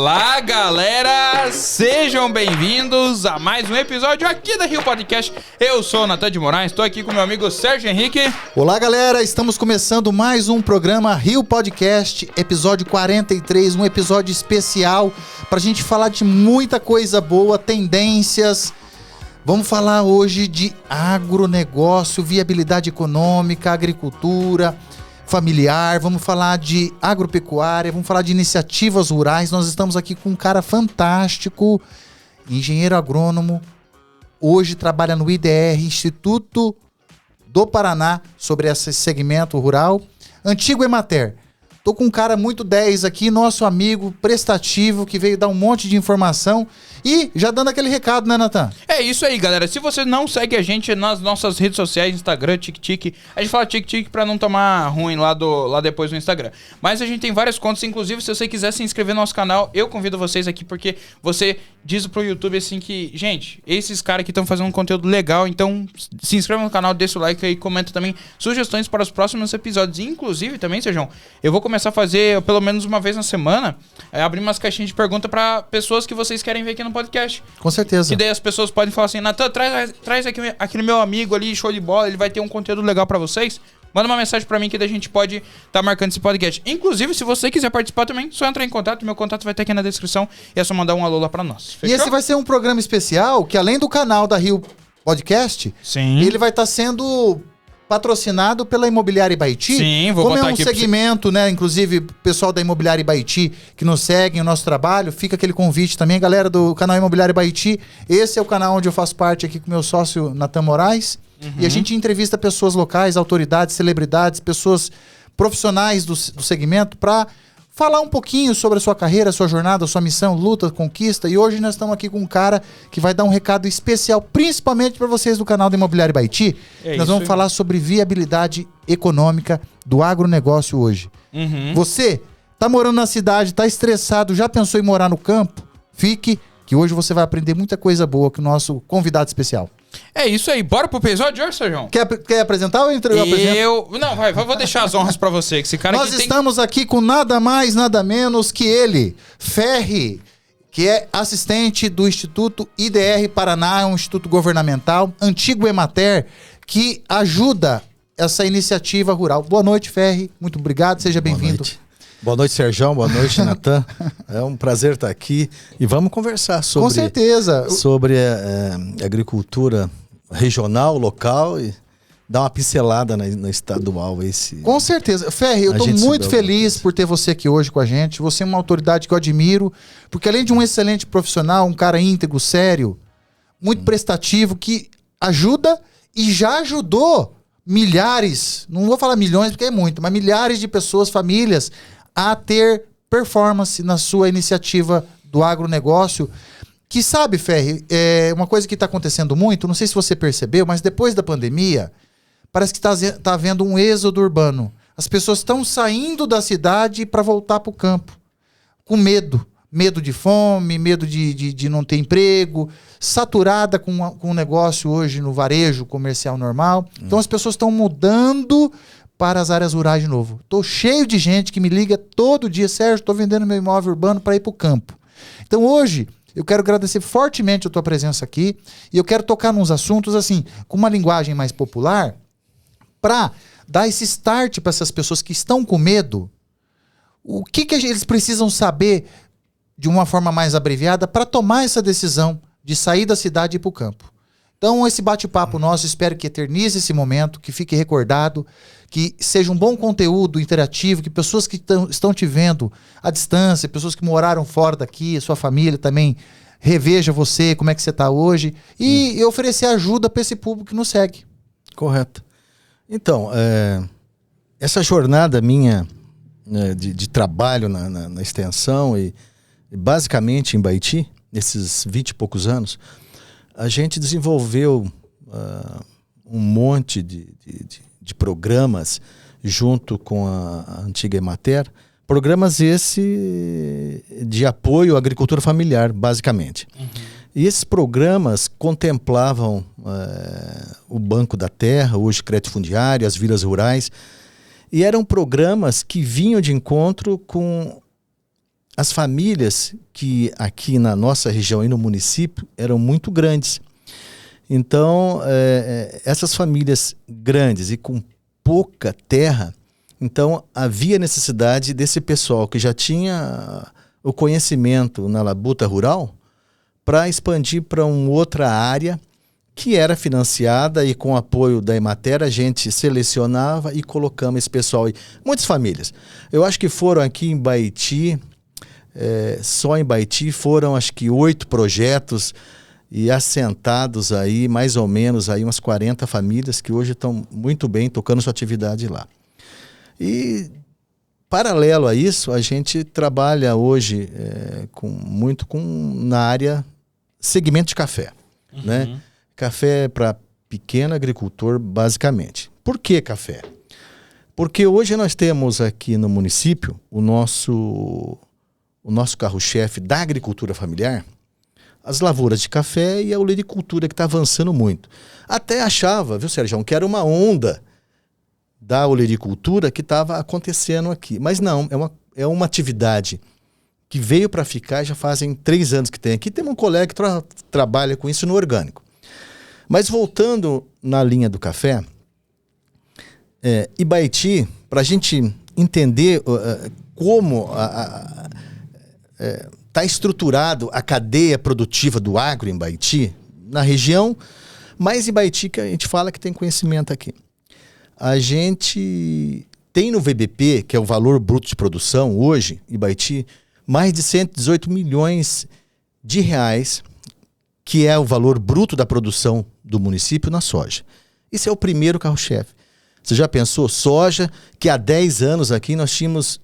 Olá, galera! Sejam bem-vindos a mais um episódio aqui da Rio Podcast. Eu sou o Natan de Moraes, estou aqui com meu amigo Sérgio Henrique. Olá, galera! Estamos começando mais um programa Rio Podcast, episódio 43, um episódio especial pra gente falar de muita coisa boa, tendências. Vamos falar hoje de agronegócio, viabilidade econômica, agricultura familiar, vamos falar de agropecuária, vamos falar de iniciativas rurais. Nós estamos aqui com um cara fantástico, engenheiro agrônomo, hoje trabalha no IDR, Instituto do Paraná, sobre esse segmento rural, antigo Emater. Tô com um cara muito 10 aqui, nosso amigo prestativo, que veio dar um monte de informação. E já dando aquele recado, né, Natan? É isso aí, galera. Se você não segue a gente nas nossas redes sociais, Instagram, TikTok, a gente fala TikTok pra não tomar ruim lá depois no Instagram. Mas a gente tem várias contas, inclusive se você quiser se inscrever no nosso canal, eu convido vocês aqui, porque você diz pro YouTube assim que, gente, esses caras aqui estão fazendo um conteúdo legal, então se inscreva no canal, deixa o like aí, comenta também sugestões para os próximos episódios. Inclusive também, Sérgio, eu vou começar a fazer pelo menos uma vez na semana, abrir umas caixinhas de pergunta pra pessoas que vocês querem ver aqui no podcast. Com certeza. Que daí as pessoas podem falar assim, Natan, traz aquele meu amigo ali, show de bola, ele vai ter um conteúdo legal pra vocês. Manda uma mensagem pra mim que daí a gente pode tá marcando esse podcast. Inclusive, se você quiser participar também, só entrar em contato, meu contato vai estar aqui na descrição e é só mandar um alô lá pra nós. Fechou? E esse vai ser um programa especial que, além do canal da Rio Podcast, Sim. ele vai estar sendo patrocinado pela Imobiliária Ibaiti. Sim, vou Como botar é um aqui segmento, né? Inclusive, o pessoal da Imobiliária Ibaiti que nos seguem o nosso trabalho, fica aquele convite também, galera do canal Imobiliária Ibaiti. Esse é o canal onde eu faço parte aqui com meu sócio Natan Moraes. E a gente entrevista pessoas locais, autoridades, celebridades, pessoas profissionais do segmento para falar um pouquinho sobre a sua carreira, a sua jornada, a sua missão, luta, conquista. E hoje nós estamos aqui com um cara que vai dar um recado especial, principalmente para vocês do canal da Imobiliária Ibaiti. Nós vamos falar sobre viabilidade econômica do agronegócio hoje. Você tá morando na cidade, tá estressado, já pensou em morar no campo? Fique, que hoje você vai aprender muita coisa boa com o nosso convidado especial. É isso aí, bora pro episódio de hoje, Sérgio? Quer apresentar ou eu apresento? Não, vou deixar as honras pra você, que esse cara Nós aqui estamos aqui com nada mais, nada menos que ele, Ferri, que é assistente do Instituto IDR Paraná, um instituto governamental, antigo Emater, que ajuda essa iniciativa rural. Boa noite, Ferri, muito obrigado, seja bem-vindo. Boa noite, Sérgio. Boa noite, Natan. É um prazer estar aqui e vamos conversar sobre, com certeza, sobre agricultura regional, local e dar uma pincelada na estadual. Com certeza. Ferri, eu estou muito feliz por ter você aqui hoje com a gente. Você é uma autoridade que eu admiro, porque além de um excelente profissional, um cara íntegro, sério, muito prestativo, que ajuda e já ajudou milhares, não vou falar milhões porque é muito, mas milhares de pessoas, famílias, a ter performance na sua iniciativa do agronegócio. Que sabe, Ferri, uma coisa que está acontecendo muito, não sei se você percebeu, mas depois da pandemia, parece que está havendo um êxodo urbano. As pessoas estão saindo da cidade para voltar para o campo, com medo. Medo de fome, medo de não ter emprego, saturada com o negócio hoje no varejo comercial normal. Então as pessoas estão mudando para as áreas rurais de novo. Estou cheio de gente que me liga todo dia, Sérgio, estou vendendo meu imóvel urbano para ir para o campo. Então hoje eu quero agradecer fortemente a tua presença aqui e eu quero tocar nos assuntos assim, com uma linguagem mais popular, para dar esse start para essas pessoas que estão com medo. O que eles precisam saber de uma forma mais abreviada para tomar essa decisão de sair da cidade e ir para o campo. Então esse bate-papo nosso, espero que eternize esse momento, que fique recordado, que seja um bom conteúdo interativo, que pessoas que estão te vendo à distância, pessoas que moraram fora daqui, sua família também reveja você, como é que você está hoje, e oferecer ajuda para esse público que nos segue. Correto. Então, essa jornada minha de trabalho na extensão e basicamente em Ibaiti, nesses 20 e poucos anos, a gente desenvolveu um monte de programas junto com a antiga Emater, programas esse de apoio à agricultura familiar, basicamente. E esses programas contemplavam o Banco da Terra, hoje Crédito Fundiário, as vilas rurais, e eram programas que vinham de encontro com as famílias que aqui na nossa região e no município eram muito grandes. Então, essas famílias grandes e com pouca terra, então havia necessidade desse pessoal que já tinha o conhecimento na labuta rural para expandir para uma outra área que era financiada, e com o apoio da Emater a gente selecionava e colocamos esse pessoal aí. Muitas famílias. Eu acho que foram aqui em Baiti, só em Baiti foram acho que 8 projetos e assentados aí, mais ou menos, aí umas 40 famílias que hoje estão muito bem tocando sua atividade lá. E, paralelo a isso, a gente trabalha hoje muito na área segmento de café. Né? Café para pequeno agricultor, basicamente. Por que café? Porque hoje nós temos aqui no município o nosso carro-chefe da agricultura familiar, as lavouras de café e a olericultura, que está avançando muito. Até achava, viu, Sérgio, que era uma onda da olericultura que estava acontecendo aqui. Mas não, é uma atividade que veio para ficar, já fazem 3 anos que tem aqui. Tem um colega que trabalha com isso no orgânico. Mas voltando na linha do café, Ibaiti, para a gente entender como está estruturado a cadeia produtiva do agro em Baiti, na região, mas em Baiti que a gente fala que tem conhecimento aqui. A gente tem no VBP, que é o valor bruto de produção, hoje, em Baiti, mais de 118 milhões de reais, que é o valor bruto da produção do município na soja. Isso é o primeiro carro-chefe. Você já pensou? Soja, que há 10 anos aqui nós tínhamos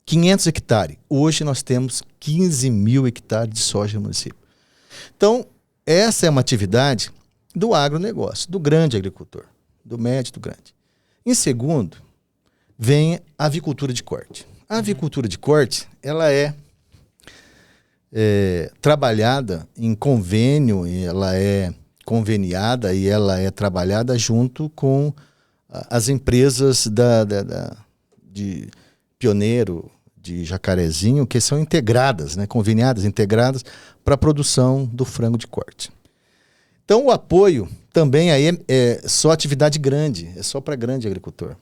500 hectares. Hoje nós temos 15 mil hectares de soja no município. Então, essa é uma atividade do agronegócio, do grande agricultor, do médio e do grande. Em segundo, vem a avicultura de corte. A avicultura de corte, ela é trabalhada em convênio, e ela é conveniada e ela é trabalhada junto com as empresas de Pioneiro, de Jacarezinho, que são integradas, né, conveniadas, integradas para a produção do frango de corte. Então o apoio também aí é só atividade grande, é só para grande agricultor.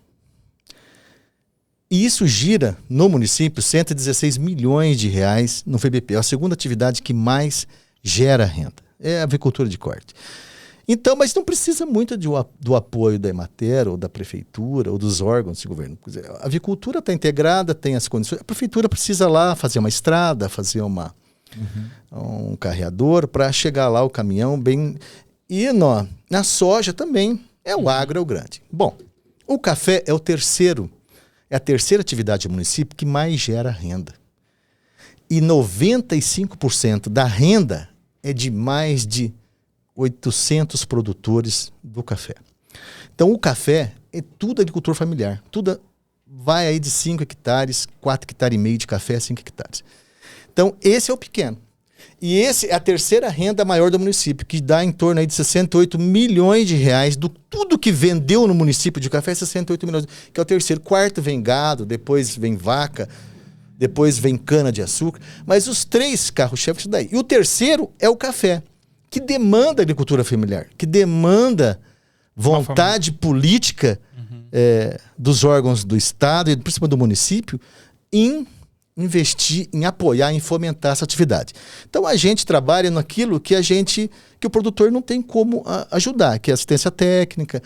E isso gira no município 116 milhões de reais no VBP. É a segunda atividade que mais gera renda. É a avicultura de corte. Então, mas não precisa muito do apoio da Emater, ou da prefeitura, ou dos órgãos de governo. A avicultura está integrada, tem as condições. A prefeitura precisa lá fazer uma estrada, fazer um carreador para chegar lá o caminhão bem... E na soja também é o agro, é o grande. Bom, o café é a terceira atividade do município que mais gera renda. E 95% da renda é de mais de 800 produtores do café. Então o café é tudo agricultor familiar. Tudo vai aí de 5 hectares, 4,5 hectares de café, 5 hectares. Então esse é o pequeno. E esse é a terceira renda maior do município, que dá em torno aí de 68 milhões de reais do tudo que vendeu no município de café, 68 milhões, que é o terceiro. Quarto vem gado, depois vem vaca, depois vem cana de açúcar. Mas os 3 carros-chefes daí. E o terceiro é o café, que demanda agricultura familiar, que demanda vontade política dos órgãos do Estado e principalmente do município em investir, em apoiar, em fomentar essa atividade. Então a gente trabalha naquilo que o produtor não tem como ajudar, que é assistência técnica,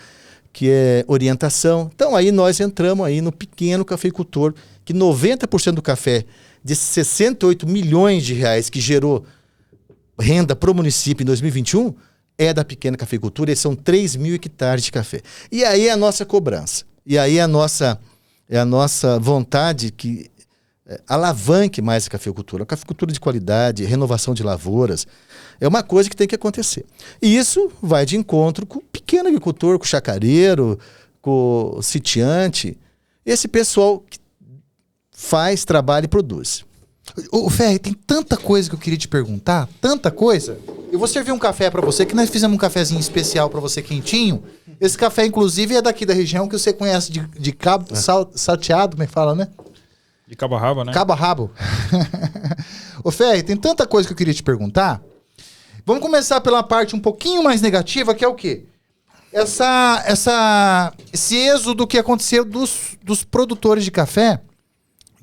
que é orientação. Então aí nós entramos aí no pequeno cafeicultor, que 90% do café de 68 milhões de reais que gerou renda para o município em 2021 é da pequena cafeicultura, e são 3 mil hectares de café. E aí é a nossa cobrança. E aí é a nossa vontade que alavanque mais a cafeicultura. A cafeicultura de qualidade, renovação de lavouras, é uma coisa que tem que acontecer. E isso vai de encontro com o pequeno agricultor, com o chacareiro, com o sitiante, esse pessoal que faz, trabalha e produz. Ô, Ferri, tem tanta coisa que eu queria te perguntar, tanta coisa. Eu vou servir um café pra você, que nós fizemos um cafezinho especial pra você, quentinho. Esse café, inclusive, é daqui da região, que você conhece de cabo salteado, como é que fala, né? De cabo a rabo, né? Cabo a rabo. Ô, Ferri, tem tanta coisa que eu queria te perguntar. Vamos começar pela parte um pouquinho mais negativa, que é o quê? Esse êxodo que aconteceu dos produtores de café,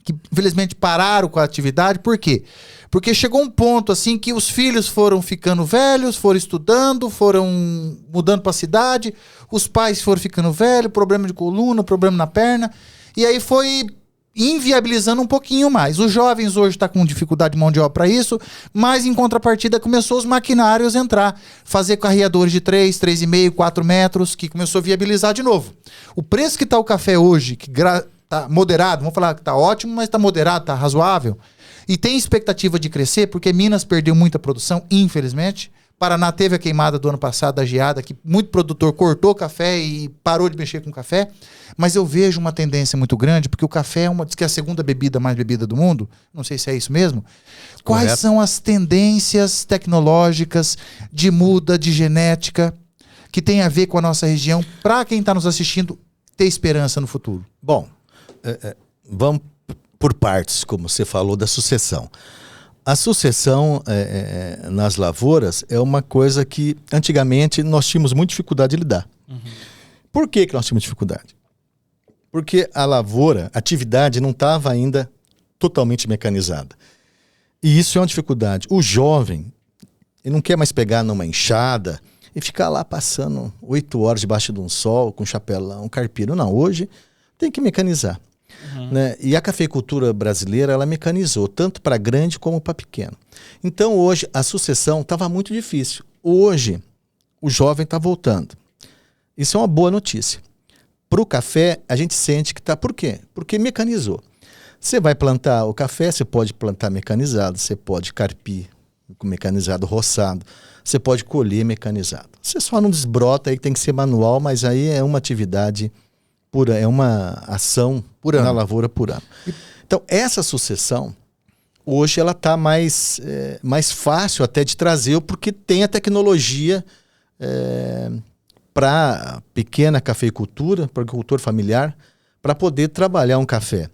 que infelizmente pararam com a atividade. Por quê? Porque chegou um ponto assim que os filhos foram ficando velhos, foram estudando, foram mudando para a cidade, os pais foram ficando velhos, problema de coluna, problema na perna, e aí foi inviabilizando um pouquinho mais. Os jovens hoje estão com dificuldade de mão de obra para isso, mas em contrapartida começou os maquinários a entrar, fazer carreadores de 3, 3,5, 4 metros, que começou a viabilizar de novo. O preço que está o café hoje, que está moderado, vamos falar que está ótimo, mas está moderado, está razoável, e tem expectativa de crescer, porque Minas perdeu muita produção, infelizmente. Paraná teve a queimada do ano passado, da geada, que muito produtor cortou café e parou de mexer com café. Mas eu vejo uma tendência muito grande, porque o café diz que é a segunda bebida mais bebida do mundo. Não sei se é isso mesmo. Quais Correto. são as tendências tecnológicas de muda, de genética, que tem a ver com a nossa região, para quem está nos assistindo ter esperança no futuro? Bom, vamos por partes, como você falou, da sucessão. A sucessão nas lavouras é uma coisa que antigamente nós tínhamos muita dificuldade de lidar. Uhum. Por que nós tínhamos dificuldade? Porque a lavoura, a atividade não estava ainda totalmente mecanizada. E isso é uma dificuldade. O jovem, ele não quer mais pegar numa enxada e ficar lá passando 8 horas debaixo de um sol, com chapelão, carpino. Não, hoje tem que mecanizar. Uhum. Né? E a cafeicultura brasileira, ela mecanizou, tanto para grande como para pequeno. Então hoje a sucessão estava muito difícil. Hoje o jovem está voltando. Isso é uma boa notícia. Para o café, a gente sente que está... Por quê? Porque mecanizou. Você vai plantar o café, você pode plantar mecanizado, você pode carpir com mecanizado roçado, você pode colher mecanizado. Você só não desbrota, aí tem que ser manual, mas aí é uma atividade pura, é uma ação na lavoura por ano. Então, essa sucessão, hoje ela está mais fácil até de trazer, porque tem a tecnologia para pequena cafeicultura, para agricultor familiar, para poder trabalhar um café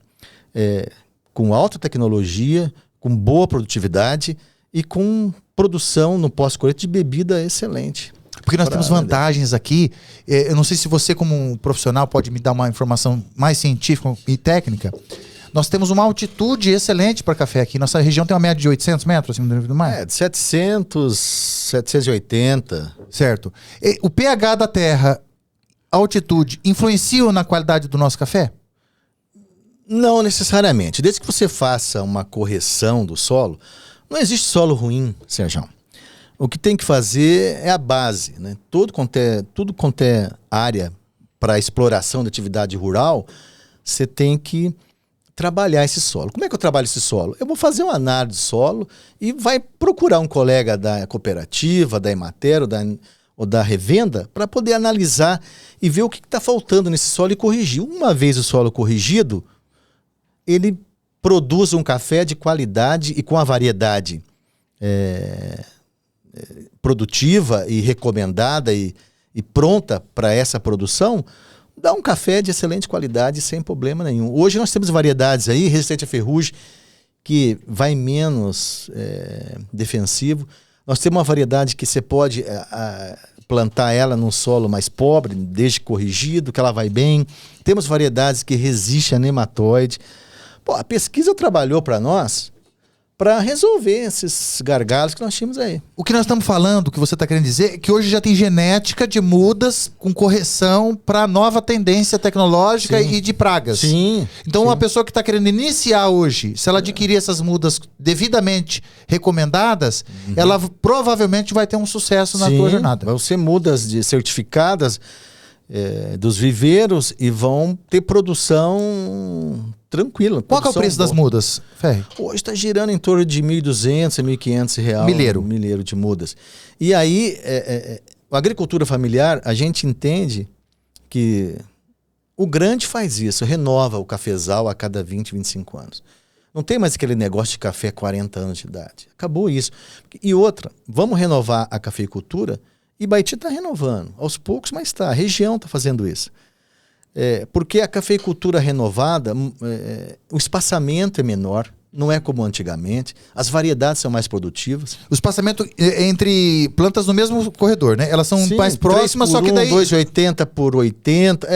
com alta tecnologia, com boa produtividade e com produção no pós-colheita de bebida excelente. Porque nós temos vantagens aqui. Eu não sei se você, como um profissional, pode me dar uma informação mais científica e técnica. Nós temos uma altitude excelente para café aqui. Nossa região tem uma média de 800 metros acima do nível do mar. De 700, 780. Certo. O pH da terra, altitude, influenciam na qualidade do nosso café? Não necessariamente. Desde que você faça uma correção do solo, não existe solo ruim, Sérgio. O que tem que fazer é a base, né? Tudo quanto é área para exploração de atividade rural, você tem que trabalhar esse solo. Como é que eu trabalho esse solo? Eu vou fazer uma análise de solo e vai procurar um colega da cooperativa, da Emater ou da revenda para poder analisar e ver o que está faltando nesse solo e corrigir. Uma vez o solo corrigido, ele produz um café de qualidade e com a variedade produtiva e recomendada e pronta para essa produção, dá um café de excelente qualidade sem problema nenhum. Hoje nós temos variedades aí, resistente à ferrugem, que vai menos defensivo. Nós temos uma variedade que você pode plantar ela num solo mais pobre, desde corrigido, que ela vai bem. Temos variedades que resistem a nematóide. Pô, a pesquisa trabalhou para nós para resolver esses gargalos que nós tínhamos aí. O que nós estamos falando, o que você está querendo dizer, é que hoje já tem genética de mudas com correção para nova tendência tecnológica e de pragas. Sim. Então, uma pessoa que está querendo iniciar hoje, se ela adquirir essas mudas devidamente recomendadas, ela provavelmente vai ter um sucesso na sua jornada. Vão ser mudas certificadas dos viveiros e vão ter produção tranquila. Qual que é o preço das mudas, Ferri? Hoje está girando em torno de R$1.200, R$1.500. Milheiro de mudas. E aí, a agricultura familiar, a gente entende que o grande faz isso, renova o cafezal a cada 20, 25 anos. Não tem mais aquele negócio de café 40 anos de idade. Acabou isso. E outra, vamos renovar a cafeicultura. E Baiti está renovando, aos poucos, mas está. A região está fazendo isso. Porque a cafeicultura renovada, o espaçamento é menor, não é como antigamente, as variedades são mais produtivas. O espaçamento entre plantas no mesmo corredor, né? Elas são mais próximas, só que daí... 2,80 por 80,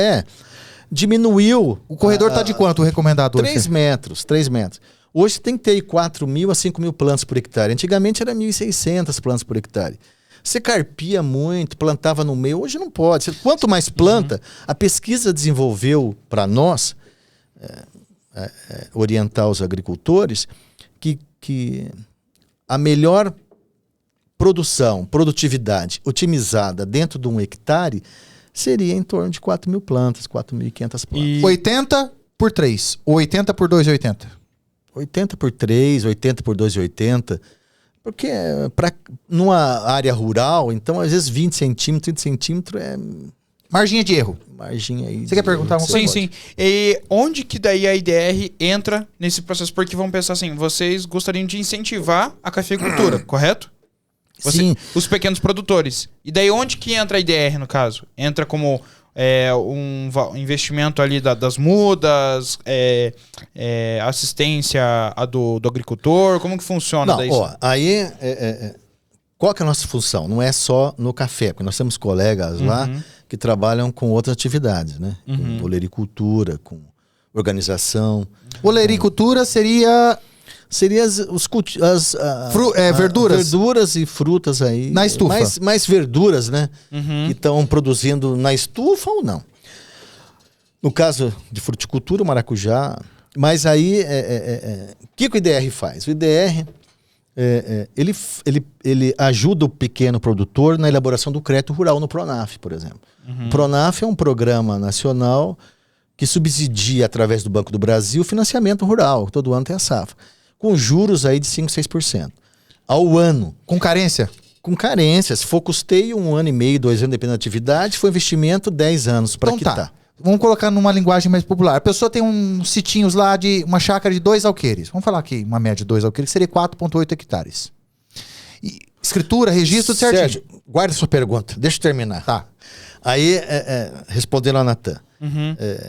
diminuiu. O corredor está de quanto o recomendado hoje? 3 metros, 3 metros. Hoje tem que ter 4.000 a 5.000 plantas por hectare. Antigamente era 1.600 plantas por hectare. Você carpia muito, plantava no meio, hoje não pode. Quanto mais planta, a pesquisa desenvolveu para nós, orientar os agricultores, que a melhor produtividade otimizada dentro de um hectare seria em torno de 4.000 plantas, 4.500 plantas. 80 por 3, ou 80 por 2,80? 80 por 3, 80 por 2,80. Porque numa área rural, então às vezes 20 centímetros, 30 centímetros é... Marginha de erro. Marginha aí. Você quer perguntar uma coisa? Sim. E onde que daí a IDR entra nesse processo? Porque vamos pensar assim, vocês gostariam de incentivar a cafeicultura, correto? Sim. Os pequenos produtores. E daí onde que entra a IDR, no caso? Entra como um investimento ali das mudas, assistência do agricultor? Como que funciona daí? Aí qual que é a nossa função? Não é só no café, porque nós temos colegas lá que trabalham com outras atividades, né? Com olericultura, com organização. Olericultura seria verduras. Verduras e frutas aí. Na estufa. Mais verduras, né? Que estão produzindo na estufa ou não. No caso de fruticultura, o maracujá. Mas aí, o que o IDR faz? O IDR, ele ajuda o pequeno produtor na elaboração do crédito rural no Pronaf, por exemplo. O Pronaf é um programa nacional que subsidia, através do Banco do Brasil, o financiamento rural. Todo ano tem a safra. Com juros aí de 5%, 6%. Ao ano. Com carência? Com carência. Se for custeio, 1 ano e meio, 2 anos, dependendo da atividade. Se for investimento, 10 anos para quitar. Tá. Vamos colocar numa linguagem mais popular. A pessoa tem uns sitinhos lá de uma chácara de 2 alqueires. Vamos falar aqui, uma média de 2 alqueires, que seria 4,8 hectares. E escritura, registro, certinho. Sérgio, guarda sua pergunta. Deixa eu terminar. Tá. Aí, respondendo a Natan.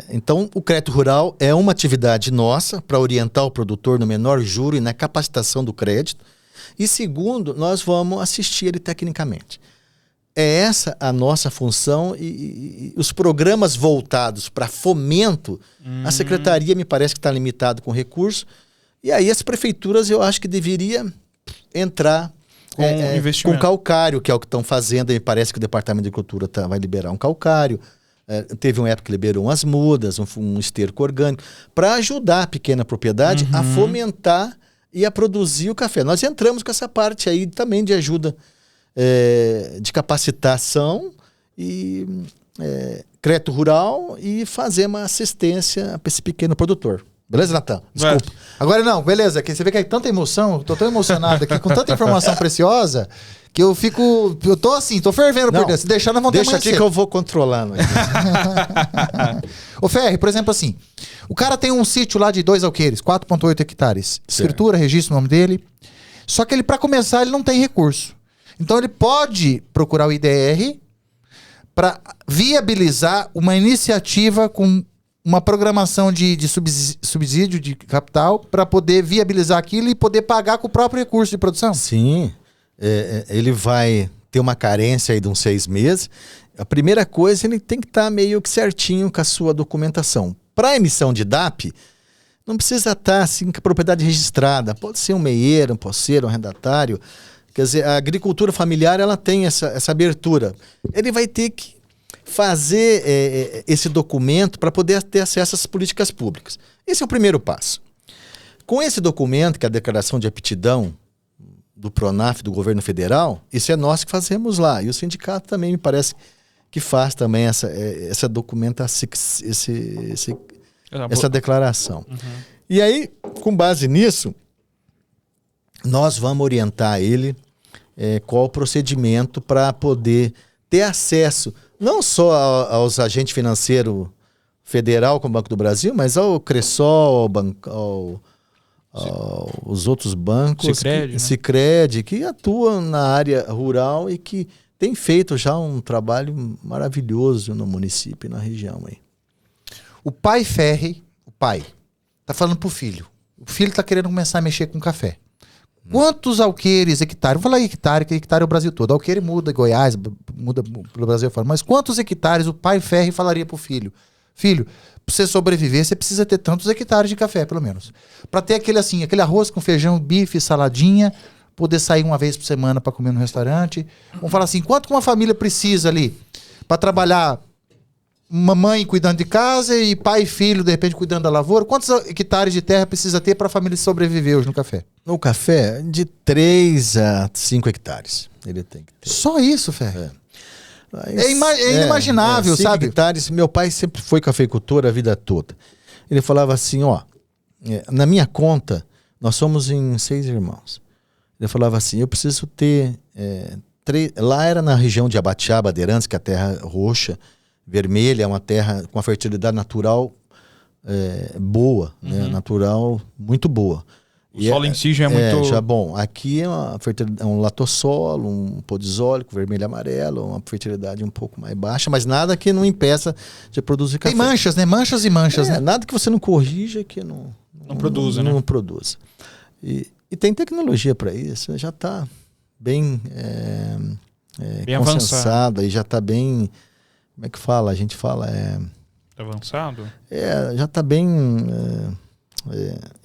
Então, o crédito rural é uma atividade nossa para orientar o produtor no menor juro e na capacitação do crédito. E segundo, nós vamos assistir ele tecnicamente. É essa a nossa função e os programas voltados para fomento, a secretaria me parece que está limitado com recurso. E aí as prefeituras eu acho que deveria entrar com calcário, que é o que estão fazendo. E parece que o Departamento de Agricultura vai liberar um calcário. Teve uma época que liberou umas mudas, um esterco orgânico, para ajudar a pequena propriedade a fomentar e a produzir o café. Nós entramos com essa parte aí também de ajuda de capacitação e crédito rural e fazer uma assistência para esse pequeno produtor. Beleza, Natan? Desculpa. Agora não, beleza. Que você vê que é tanta emoção, eu tô tão emocionado aqui, com tanta informação preciosa, que eu tô assim, tô fervendo por dentro. Se deixar, nós vamos ter mais Deixa aqui que eu vou controlando. Ô Ferri, por exemplo assim, o cara tem um sítio lá de 2 alqueires, 4,8 hectares. Escritura, registro, o nome dele. Só que ele, para começar, ele não tem recurso. Então ele pode procurar o IDR para viabilizar uma iniciativa com uma programação de subsídio de capital para poder viabilizar aquilo e poder pagar com o próprio recurso de produção. Sim, ele vai ter uma carência aí de uns 6 meses. A primeira coisa, ele tem que estar meio que certinho com a sua documentação. Para emissão de DAP, não precisa estar assim com a propriedade registrada. Pode ser um meieiro, pode ser um arrendatário. Quer dizer, a agricultura familiar ela tem essa abertura. Ele vai ter que fazer esse documento para poder ter acesso às políticas públicas. Esse é o primeiro passo. Com esse documento, que é a declaração de aptidão do Pronaf, do governo federal, isso é nós que fazemos lá. E o sindicato também me parece que faz também essa documentação, essa declaração. E aí, com base nisso, nós vamos orientar ele qual o procedimento para poder ter acesso não só aos agentes financeiros federal, como o Banco do Brasil, mas ao Cressol, aos outros bancos, Sicredi, que atuam na área rural e que tem feito já um trabalho maravilhoso no município e na região aí. O pai Ferri, o pai, tá falando pro filho. O filho tá querendo começar a mexer com café. Quantos alqueires, hectares? Vou falar hectare, que hectare é o Brasil todo. Alqueire muda, Goiás, muda pelo Brasil fora. Mas quantos hectares o pai Ferri falaria pro filho? Filho, pra você sobreviver, você precisa ter tantos hectares de café, pelo menos. Pra ter aquele arroz com feijão, bife, saladinha, poder sair uma vez por semana pra comer no restaurante. Vamos falar assim, quanto que uma família precisa ali pra trabalhar? Uma mãe cuidando de casa e pai e filho, de repente, cuidando da lavoura. Quantos hectares de terra precisa ter para a família sobreviver hoje no café? No café, de 3 a 5 hectares. Ele tem que ter. Só isso, Fé? É inimaginável, 5 sabe? hectares. Meu pai sempre foi cafeicultor a vida toda. Ele falava assim, na minha conta, nós somos em 6 irmãos. Ele falava assim, eu preciso ter... lá era na região de Abaxá, Bandeirantes, que é a terra roxa, vermelha, é uma terra com uma fertilidade natural boa, né? Natural muito boa. O solo em si já é muito... já bom. Aqui é um latossolo, um podizólico, vermelho e amarelo, uma fertilidade um pouco mais baixa, mas nada que não impeça de produzir café. Tem manchas, né? Manchas e manchas, né? Nada que você não corrija que não produza, né? Não produza. E tem tecnologia para isso, já está bem consensado, aí já está bem... Como é que fala? A gente fala... avançado? Já está bem...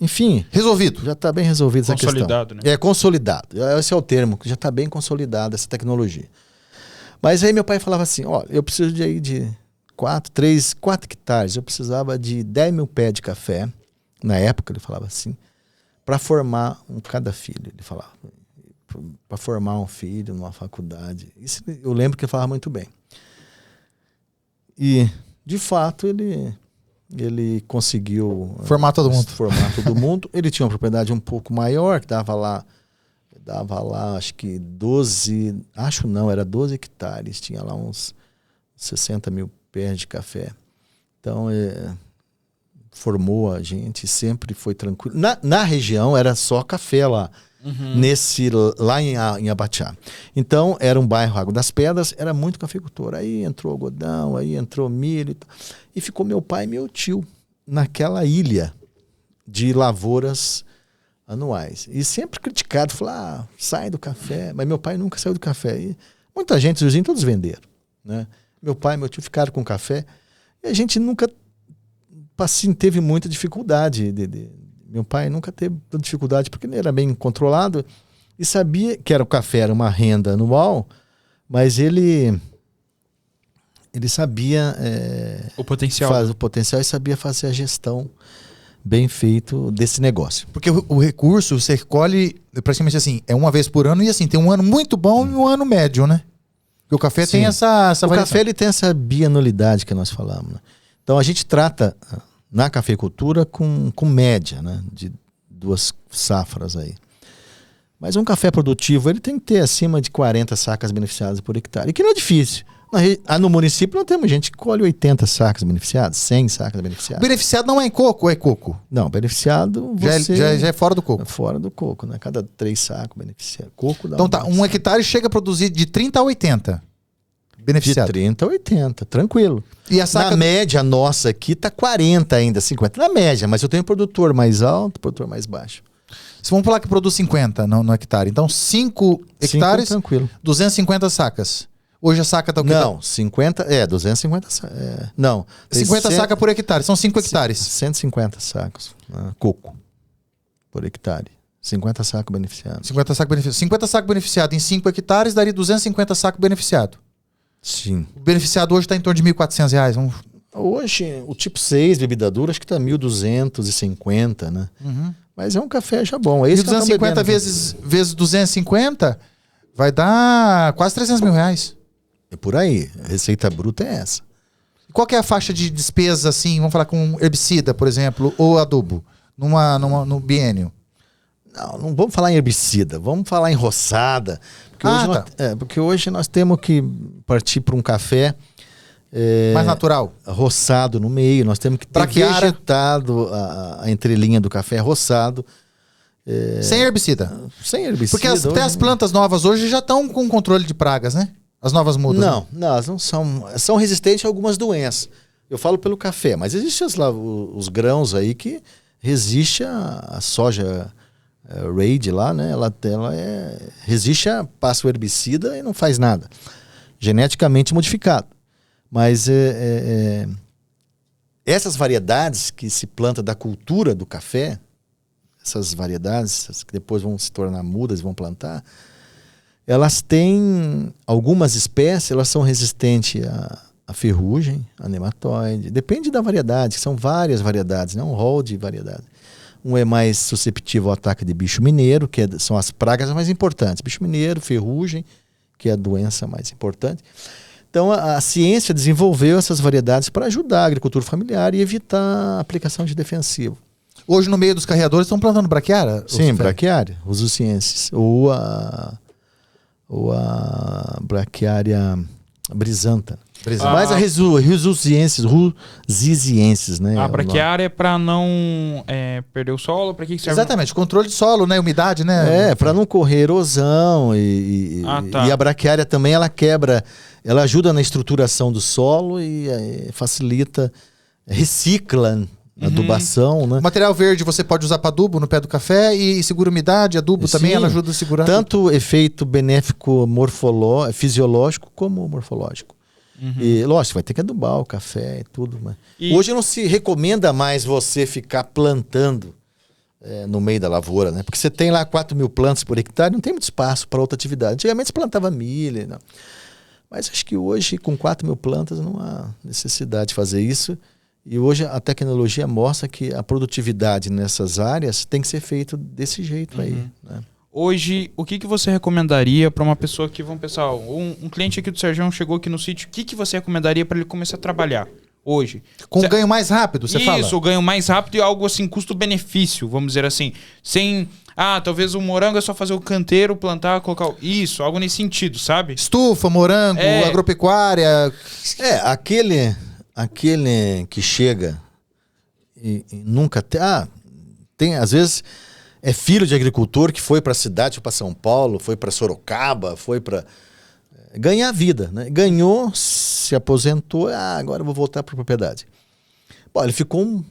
enfim... Resolvido. Já está bem resolvido essa questão. Consolidado, né? Consolidado. Esse é o termo. Já está bem consolidada essa tecnologia. Mas aí meu pai falava assim, eu preciso de 4 hectares. Eu precisava de 10 mil pés de café. Na época ele falava assim. Para formar cada filho. Ele falava. Para formar um filho numa faculdade. Isso eu lembro que ele falava muito bem. E, de fato, ele conseguiu... Formar todo mundo. Ele tinha uma propriedade um pouco maior, que dava lá, acho que 12... era 12 hectares. Tinha lá uns 60 mil pés de café. Então, formou a gente, sempre foi tranquilo. Na região, era só café lá. Lá em Abaxá. Então, era um bairro Água das Pedras, era muito cafeicultor. Aí entrou algodão, aí entrou milho. E ficou meu pai e meu tio naquela ilha de lavouras anuais. E sempre criticado, falou, sai do café. Mas meu pai nunca saiu do café. E muita gente, os vizinhos, todos venderam. Né? Meu pai e meu tio ficaram com café. E a gente nunca teve muita dificuldade meu pai nunca teve dificuldade porque ele era bem controlado e sabia que o café era uma renda anual, mas ele sabia o potencial e sabia fazer a gestão bem feito desse negócio. Porque o recurso você recolhe praticamente assim, uma vez por ano e assim, tem um ano muito bom e um ano médio, né? Porque o café tem essa variação. O café ele tem essa bianualidade que nós falamos. Né? Então a gente trata... na cafeicultura com média, né? De 2 safras aí. Mas um café produtivo, ele tem que ter acima de 40 sacas beneficiadas por hectare. E que não é difícil. No município, nós temos gente que colhe 80 sacas beneficiadas, 100 sacas beneficiadas. Beneficiado não é em coco ou é coco? Não, beneficiado já é fora do coco. É fora do coco, né? Cada 3 sacos beneficiados. Coco dá então tá, 1 hectare chega a produzir de 30 a 80 beneficiado. De 30 a 80, tranquilo. E a saca... Na média nossa aqui tá 40 ainda, 50. Na média, mas eu tenho produtor mais alto, produtor mais baixo. Se vamos falar que produz 50 no hectare. Então 5 hectares, tranquilo. 250 sacas. Hoje a saca tá o quê? Não, 50, 250 sacas. Não. 50 sacas por hectare, são 5 hectares. 150 sacos, coco, por hectare. 50 sacos beneficiados. 50 sacos beneficiados. 50 sacos beneficiados em 5 hectares daria 250 sacos beneficiados. Sim. O beneficiado hoje está em torno de R$1.400. Hoje, o tipo 6, bebida dura, acho que está 1.250, né? Mas é um café já bom. 1.250 vezes 250 vai dar quase R$300 mil. É por aí. A receita bruta é essa. Qual que é a faixa de despesa, assim, vamos falar com herbicida, por exemplo, ou adubo, no biênio? Não vamos falar em herbicida, vamos falar em roçada. Porque hoje nós temos que partir para um café mais natural, roçado no meio. Nós temos que ter vegetado a entrelinha do café roçado. Sem herbicida. Sem herbicida. Porque até as plantas novas hoje já estão com controle de pragas, né? As novas mudas. Não, elas não são resistentes a algumas doenças. Eu falo pelo café, mas existem os grãos aí que resiste a soja raid lá, né? Ela resiste passa o herbicida e não faz nada. Geneticamente modificado. Mas essas variedades que se planta da cultura do café, essas variedades que depois vão se tornar mudas e vão plantar, elas têm, algumas espécies, elas são resistentes a ferrugem, a nematóide, depende da variedade, que são várias variedades, né? Um rol de variedades. Um é mais susceptível ao ataque de bicho mineiro, são as pragas mais importantes. Bicho mineiro, ferrugem, que é a doença mais importante. Então a ciência desenvolveu essas variedades para ajudar a agricultura familiar e evitar a aplicação de defensivo. Hoje no meio dos carreadores estão plantando braquiária? Sim, braquiária, usuciensis. Ou a braquiária brisanta. Mas a Rhizusiensis, né? A braquiária é para não perder o solo? Para que serve? Exatamente, controle de solo, né? Umidade, né? Para não correr erosão. E a braquiária também, ela quebra, ela ajuda na estruturação do solo e facilita, recicla a adubação, né? O material verde você pode usar para adubo no pé do café e segura umidade, adubo também, ela ajuda a segurar. Tanto efeito benéfico fisiológico como morfológico. E lógico, vai ter que adubar o café e tudo. Mas hoje não se recomenda mais você ficar plantando no meio da lavoura, né? Porque você tem lá 4.000 plantas por hectare, não tem muito espaço para outra atividade. Antigamente você plantava milho, não. Mas acho que hoje com 4.000 plantas não há necessidade de fazer isso. E hoje a tecnologia mostra que a produtividade nessas áreas tem que ser feito desse jeito aí, né? Hoje, o que você recomendaria para uma pessoa que, vamos pensar, um cliente aqui do Sergião chegou aqui no sítio, o que você recomendaria para ele começar a trabalhar hoje? Com um ganho mais rápido, você fala? Isso, o ganho mais rápido e algo assim, custo-benefício, vamos dizer assim. Sem, talvez o morango é só fazer o canteiro, plantar, colocar... Isso, algo nesse sentido, sabe? Estufa, morango, agropecuária... Aquele que chega e nunca tem, às vezes... É filho de agricultor que foi para a cidade, foi para São Paulo, foi para Sorocaba, foi para ganhar vida, né? Ganhou, se aposentou, agora eu vou voltar para a propriedade. Bom, ele ficou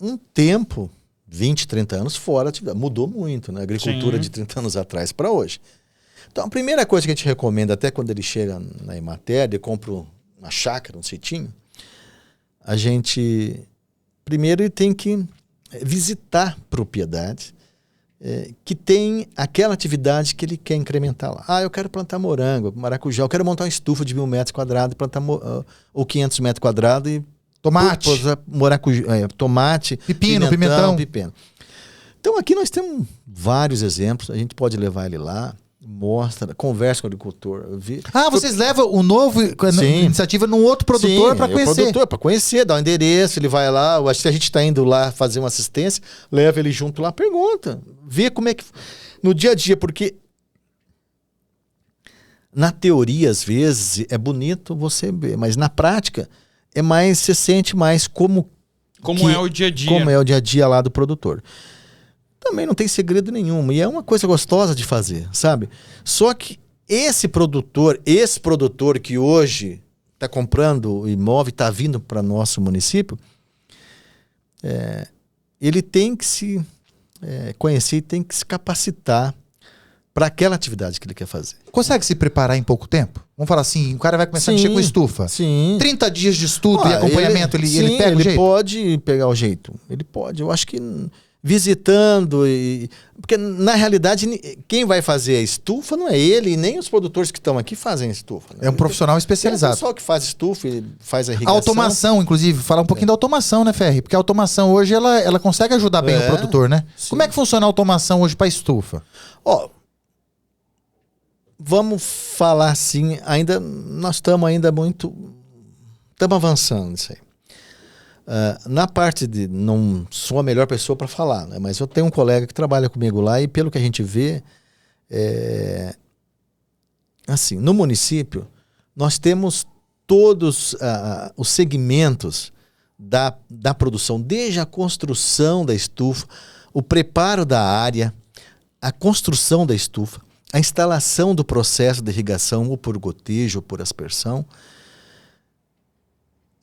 um tempo, 20, 30 anos fora, mudou muito, né? A agricultura de 30 anos atrás para hoje. Então, a primeira coisa que a gente recomenda, até quando ele chega na Emater, ele compra uma chácara, um sitinho, a gente, primeiro, ele tem que visitar propriedades que tem aquela atividade que ele quer incrementar lá. Eu quero plantar morango, maracujá, eu quero montar uma estufa de 1.000 metros quadrados e plantar ou 500 metros quadrados e tomate, maracujá, tomate, pimentão. Então aqui nós temos vários exemplos, a gente pode levar ele lá, mostra, conversa com o agricultor. Vocês levam o novo iniciativa num outro produtor para conhecer. Produtor, para conhecer, dá um endereço, ele vai lá, acho que a gente está indo lá fazer uma assistência, leva ele junto lá, pergunta, vê como é que... No dia a dia, porque na teoria, às vezes, é bonito você ver, mas na prática, você sente mais como é o dia a dia. Como é o dia a dia lá do produtor. Também não tem segredo nenhum. E é uma coisa gostosa de fazer, sabe? Só que esse produtor que hoje está comprando o imóvel e está vindo para nosso município, ele tem que se conhecer e tem que se capacitar para aquela atividade que ele quer fazer. Consegue se preparar em pouco tempo? Vamos falar assim, o cara vai começar a mexer com estufa. Sim. 30 dias de estudo e acompanhamento, ele pega o jeito? Ele pode pegar o jeito. Ele pode. Eu acho que... visitando, porque na realidade quem vai fazer a estufa não é ele e nem os produtores que estão aqui fazem a estufa, né? É um profissional especializado. É o pessoal que faz estufa e faz a irrigação. A automação, inclusive, falar um pouquinho da automação, né, Ferri? Porque a automação hoje ela consegue ajudar bem o produtor, né? Sim. Como é que funciona a automação hoje para estufa? Vamos falar assim, nós estamos avançando nisso aí. Na parte de... Não sou a melhor pessoa para falar, né? Mas eu tenho um colega que trabalha comigo lá e pelo que a gente vê, assim, no município, nós temos todos os segmentos da produção, desde a construção da estufa, o preparo da área, a construção da estufa, a instalação do processo de irrigação, ou por gotejo, ou por aspersão,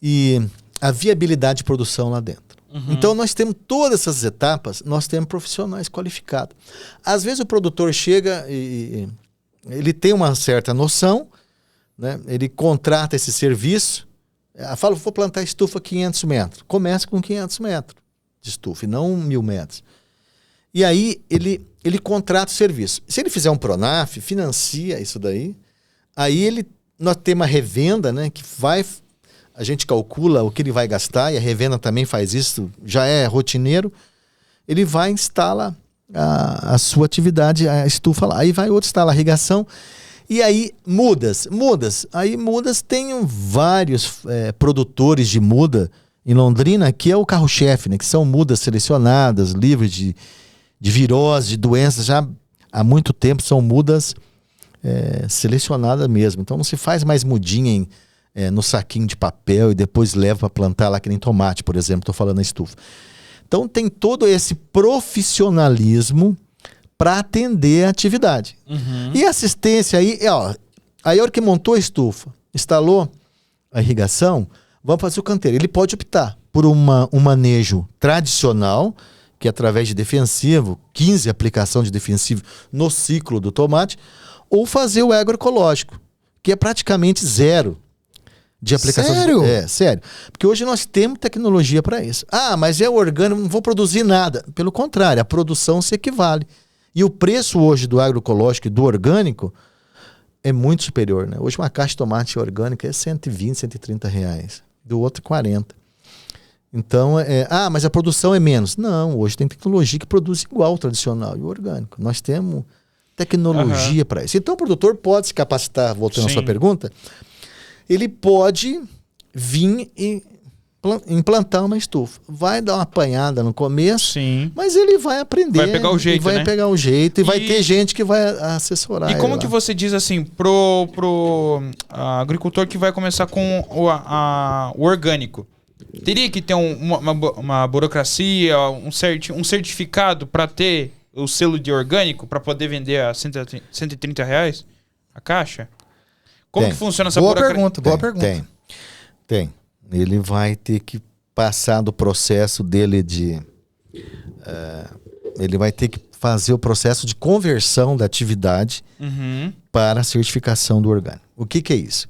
e a viabilidade de produção lá dentro. Então nós temos todas essas etapas, nós temos profissionais qualificados. Às vezes o produtor chega e ele tem uma certa noção, né? Ele contrata esse serviço, fala, vou plantar estufa 500 metros. Começa com 500 metros de estufa e não 1.000 metros. E aí ele contrata o serviço. Se ele fizer um Pronaf, financia isso daí, aí nós temos uma revenda, né, que a gente calcula o que ele vai gastar, e a revenda também faz isso, já é rotineiro. Ele vai e instala a sua atividade, a estufa lá. Aí vai outro, instala a irrigação. E aí mudas. Aí mudas tem vários produtores de muda em Londrina, que é o carro-chefe, né, que são mudas selecionadas, livres de virose, de doenças. Já há muito tempo são mudas selecionadas mesmo. Então não se faz mais mudinha no saquinho de papel e depois leva para plantar lá, que nem tomate, por exemplo. Estou falando na estufa. Então tem todo esse profissionalismo para atender a atividade. E assistência aí, aí a hora que montou a estufa, instalou a irrigação, vamos fazer o canteiro. Ele pode optar por um manejo tradicional, que é através de defensivo, 15 aplicação de defensivo no ciclo do tomate, ou fazer o agroecológico, que é praticamente zero de aplicação. Sério? Sério. Porque hoje nós temos tecnologia para isso. Mas é orgânico, não vou produzir nada. Pelo contrário, a produção se equivale. E o preço hoje do agroecológico e do orgânico é muito superior, né? Hoje uma caixa de tomate orgânica é 120, 130 reais. Do outro 40. Então, mas a produção é menos. Não, hoje tem tecnologia que produz igual ao tradicional e o orgânico. Nós temos tecnologia para isso. Então o produtor pode se capacitar, voltando à sua pergunta, ele pode vir e implantar uma estufa. Vai dar uma apanhada no começo, mas ele vai aprender. Vai pegar o jeito, vai pegar o jeito e vai ter gente que vai assessorar. E como que você diz assim, pro agricultor que vai começar com o orgânico? Teria que ter uma burocracia, um certificado para ter o selo de orgânico para poder vender a 130 reais a caixa? Como que funciona essa burocracia? Boa pergunta. Tem. Ele vai ter que passar do processo dele ele vai ter que fazer o processo de conversão da atividade para a certificação do orgânico. O que é isso?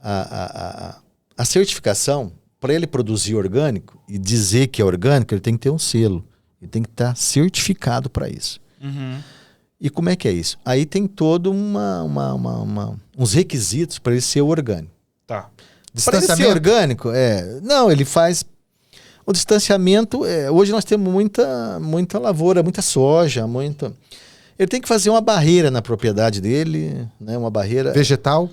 A certificação, para ele produzir orgânico e dizer que é orgânico, ele tem que ter um selo. Ele tem que estar certificado para isso. E como é que é isso? Aí tem todo uns requisitos para ele ser orgânico. Tá. Para ele ser orgânico, não, ele faz o distanciamento. Hoje nós temos muita lavoura, muita soja, ele tem que fazer uma barreira na propriedade dele, né? Uma barreira vegetal.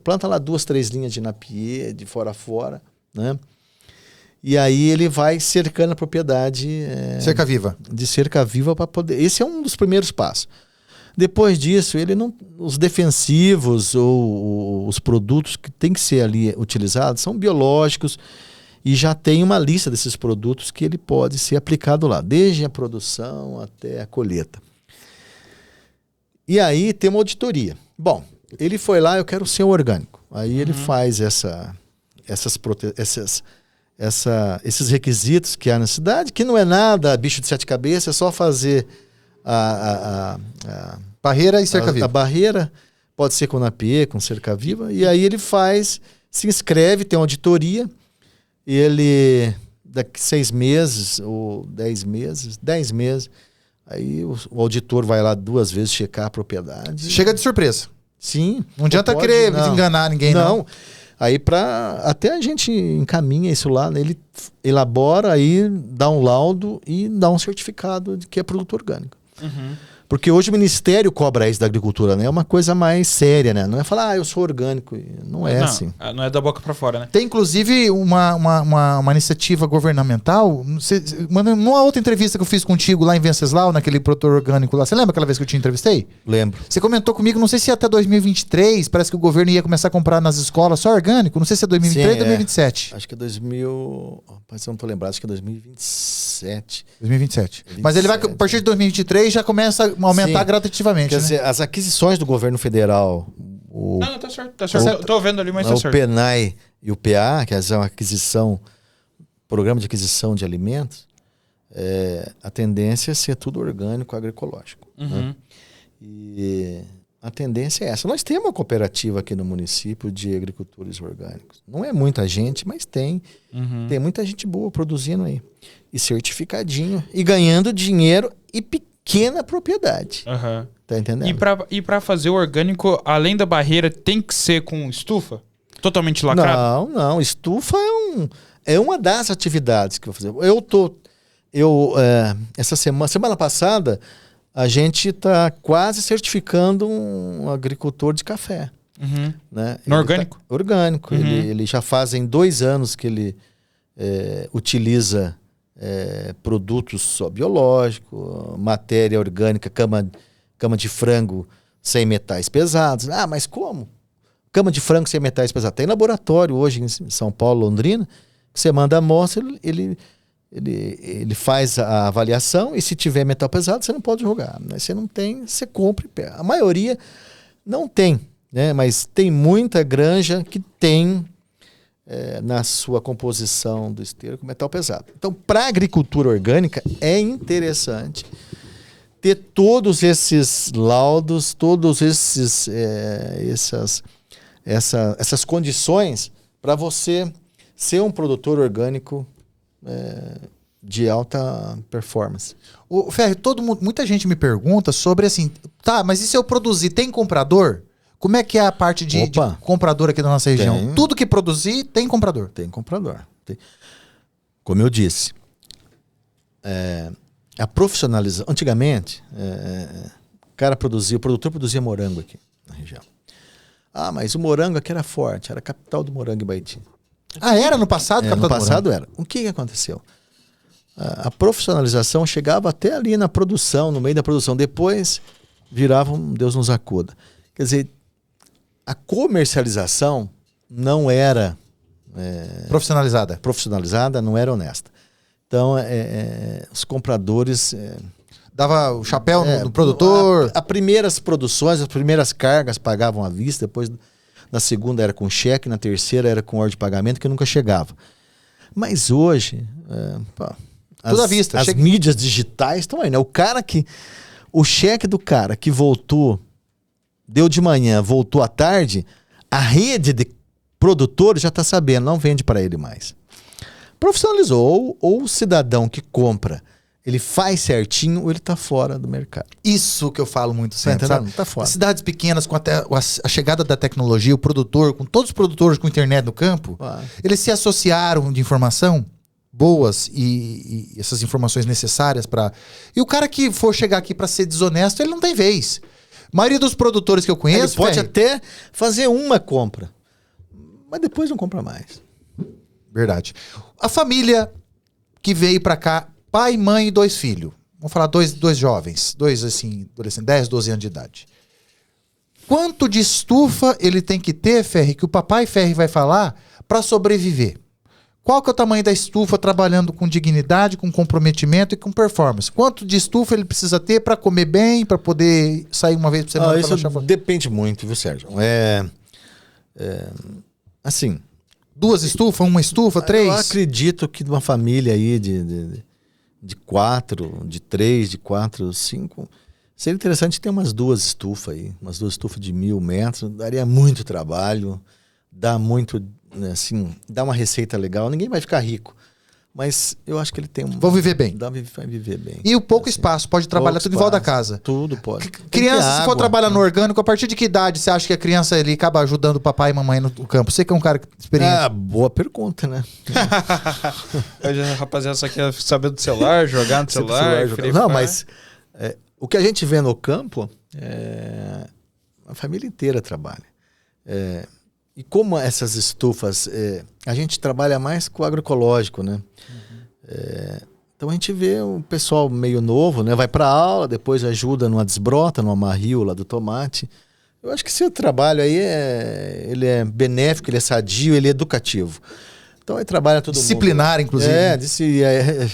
Planta lá 2, 3 linhas de napier, de fora a fora, né? E aí ele vai cercando a propriedade cerca viva. De cerca viva para poder. Esse é um dos primeiros passos. Depois disso, os defensivos ou os produtos que tem que ser ali utilizados são biológicos e já tem uma lista desses produtos que ele pode ser aplicado lá, desde a produção até a colheita. E aí tem uma auditoria. Bom, ele foi lá, eu quero ser orgânico. Aí ele faz esses requisitos que há na cidade, que não é nada bicho de 7 cabeças, é só fazer a barreira e cerca viva. A barreira pode ser com napier, com cerca viva, e aí ele se inscreve, tem uma auditoria, e ele, daqui 6 meses ou 10 meses, aí o auditor vai lá 2 vezes checar a propriedade. Chega de surpresa. Sim. Não adianta querer enganar ninguém, não. Aí até a gente encaminha isso lá, né? Ele elabora, aí dá um laudo e dá um certificado de que é produto orgânico. Porque hoje o Ministério cobra isso da agricultura, né? É uma coisa mais séria, né? Não é falar, eu sou orgânico. Não é assim. Não é da boca para fora, né? Tem, inclusive, uma iniciativa governamental. Numa outra entrevista que eu fiz contigo lá em Venceslau, naquele produtor orgânico lá. Você lembra aquela vez que eu te entrevistei? Lembro. Você comentou comigo, não sei se até 2023, parece que o governo ia começar a comprar nas escolas só orgânico. Não sei se é 2023 ou 2027. Acho que é 2000... Mas eu não tô lembrado, acho que é 2027. 2027. Mas ele vai, a partir de 2023, já começa a aumentar gradativamente. Quer dizer, as aquisições do governo federal... Não, tá certo. Tô vendo ali, mas tá certo. O PENAI e o PA, que é a aquisição, programa de aquisição de alimentos, a tendência é ser tudo orgânico, agroecológico. Né? E a tendência é essa. Nós temos uma cooperativa aqui no município de agricultores orgânicos. Não é muita gente, mas tem. Tem muita gente boa produzindo aí. E certificadinho. E ganhando dinheiro e pequena propriedade. Tá entendendo? E pra fazer o orgânico, além da barreira, tem que ser com estufa? Totalmente lacrado? Não. Estufa é uma das atividades que eu vou fazer. Essa semana passada, a gente está quase certificando um agricultor de café. Né? No orgânico? Orgânico. Ele já fazem 2 anos que ele utiliza produtos só biológicos, matéria orgânica, cama de frango sem metais pesados. Ah, mas como? Cama de frango sem metais pesados. Tem laboratório hoje em São Paulo, Londrina, que você manda a amostra, ele faz a avaliação e se tiver metal pesado, você não pode jogar. Mas você não tem, você compra. A maioria não tem, né? Mas tem muita granja que tem na sua composição do esterco metal pesado. Então, para a agricultura orgânica, é interessante ter todos esses laudos, todos essas condições para você ser um produtor orgânico de alta performance. O Ferri, muita gente me pergunta sobre assim, tá, mas e se eu produzir, tem comprador? Como é que é a parte de comprador aqui da nossa região? Tudo que produzir, tem comprador? Tem comprador. Como eu disse, a profissionalização... Antigamente, o produtor produzia morango aqui na região. Ah, mas o morango aqui era forte, era a capital do morango em Baiti. Ah, era no passado? No passado era. O que aconteceu? A profissionalização chegava até ali na produção, no meio da produção. Depois virava um Deus nos acuda. Quer dizer, a comercialização não era... Profissionalizada, não era honesta. Então, os compradores... dava o chapéu no produtor. As primeiras produções, as primeiras cargas pagavam à vista, depois na segunda era com cheque, na terceira era com ordem de pagamento, que nunca chegava. Mas hoje, tudo à vista. As mídias digitais estão aí, né? O cheque do cara que voltou, deu de manhã, voltou à tarde, a rede de produtores já está sabendo, não vende para ele mais. Profissionalizou, ou o cidadão que compra, ele faz certinho ou ele está fora do mercado. Isso que eu falo muito sempre, sabe? Tá fora. Cidades pequenas, com a chegada da tecnologia, o produtor, com todos os produtores com internet no campo, eles se associaram de informação boas e essas informações necessárias para... E o cara que for chegar aqui para ser desonesto, ele não tem vez. A maioria dos produtores que eu conheço... Ele pode até fazer uma compra, mas depois não compra mais. Verdade. A família que veio para cá, pai, mãe e 2 filhos. Vamos falar dois jovens. 2, assim, adolescentes, 10, 12 anos de idade. Quanto de estufa ele tem que ter, Ferri, que o papai Ferri vai falar, para sobreviver? Qual que é o tamanho da estufa trabalhando com dignidade, com comprometimento e com performance? Quanto de estufa ele precisa ter para comer bem, para poder sair uma vez por semana? Isso depende muito, viu, Sérgio? Assim... 2 estufas? 1 estufa? 3? Eu acredito que de uma família aí de 4, de 3, de 4, 5... Seria interessante ter umas 2 estufas aí. Umas 2 estufas de 1.000 metros. Daria muito trabalho. Dá muito... Assim, dá uma receita legal. Ninguém vai ficar rico. Mas eu acho que ele tem um... Vão viver bem. Vai viver bem. E o pouco espaço, pode trabalhar tudo em volta da casa. Tudo pode. Criança, se for trabalhar no orgânico, a partir de que idade você acha que a criança ele acaba ajudando o papai e mamãe no campo? Você que é um cara experiente. Boa pergunta, né? Rapaziada, só quer saber do celular, jogar no celular. Não, mas o que a gente vê no campo, a família inteira trabalha. E como essas estufas, a gente trabalha mais com o agroecológico, né? Então a gente vê o pessoal meio novo, né? Vai para aula, depois ajuda numa desbrota, numa marril lá do tomate. Eu acho que esse trabalho aí ele é benéfico, ele é sadio, ele é educativo. Então aí trabalha todo disciplinar, mundo. Inclusive.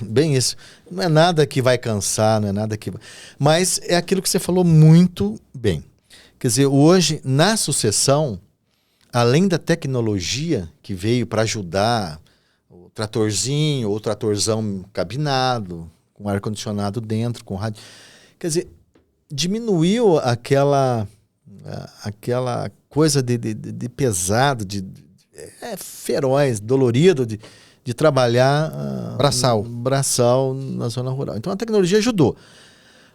Bem isso. Não é nada que vai cansar, não é nada que... Mas é aquilo que você falou muito bem. Quer dizer, hoje, na sucessão, além da tecnologia que veio para ajudar o tratorzinho, ou o tratorzão cabinado, com ar-condicionado dentro, com rádio. Quer dizer, diminuiu aquela coisa de pesado, feroz, dolorido de trabalhar braçal na zona rural. Então a tecnologia ajudou,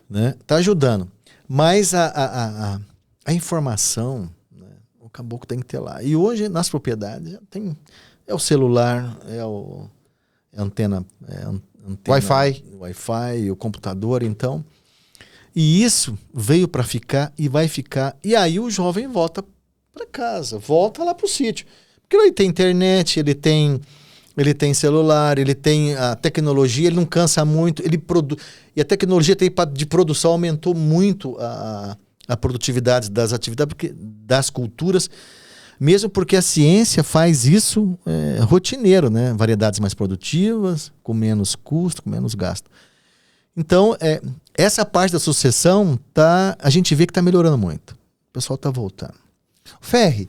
né? Tá ajudando. Mas a informação, né? O caboclo tem que ter lá. E hoje, nas propriedades, é o celular, é a antena Wi-Fi, o computador, então. E isso veio para ficar e vai ficar. E aí o jovem volta para casa, volta lá para o sítio. Porque ele tem internet, ele tem celular, ele tem a tecnologia, ele não cansa muito, e a tecnologia de produção aumentou muito a produtividade das atividades, das culturas, mesmo porque a ciência faz isso rotineiro, né? Variedades mais produtivas, com menos custo, com menos gasto. Então, essa parte da sucessão, a gente vê que está melhorando muito. O pessoal está voltando. Ferri,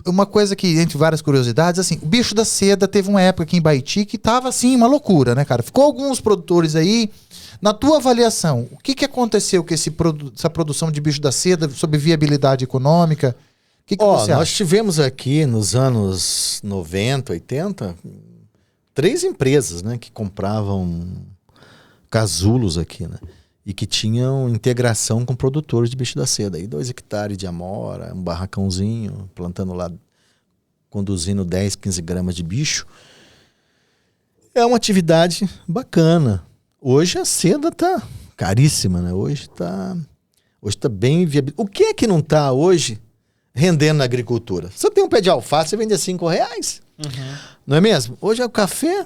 uma coisa que, entre várias curiosidades, assim, o bicho da seda teve uma época aqui em Baiti que tava, assim, uma loucura, né, cara? Ficou alguns produtores aí. Na tua avaliação, o que aconteceu com essa produção de bicho da seda sobre viabilidade econômica? O que você acha? Nós tivemos aqui, nos anos 90, 80, 3 empresas, né, que compravam casulos aqui, né? E que tinham integração com produtores de bicho da seda. Aí 2 hectares de amora, um barracãozinho, plantando lá, conduzindo 10, 15 gramas de bicho. É uma atividade bacana. Hoje a seda tá caríssima, né? Hoje tá bem viável. O que é que não tá hoje rendendo na agricultura? Você tem um pé de alface, você vende a R$5. Uhum. Não é mesmo? Hoje é o café...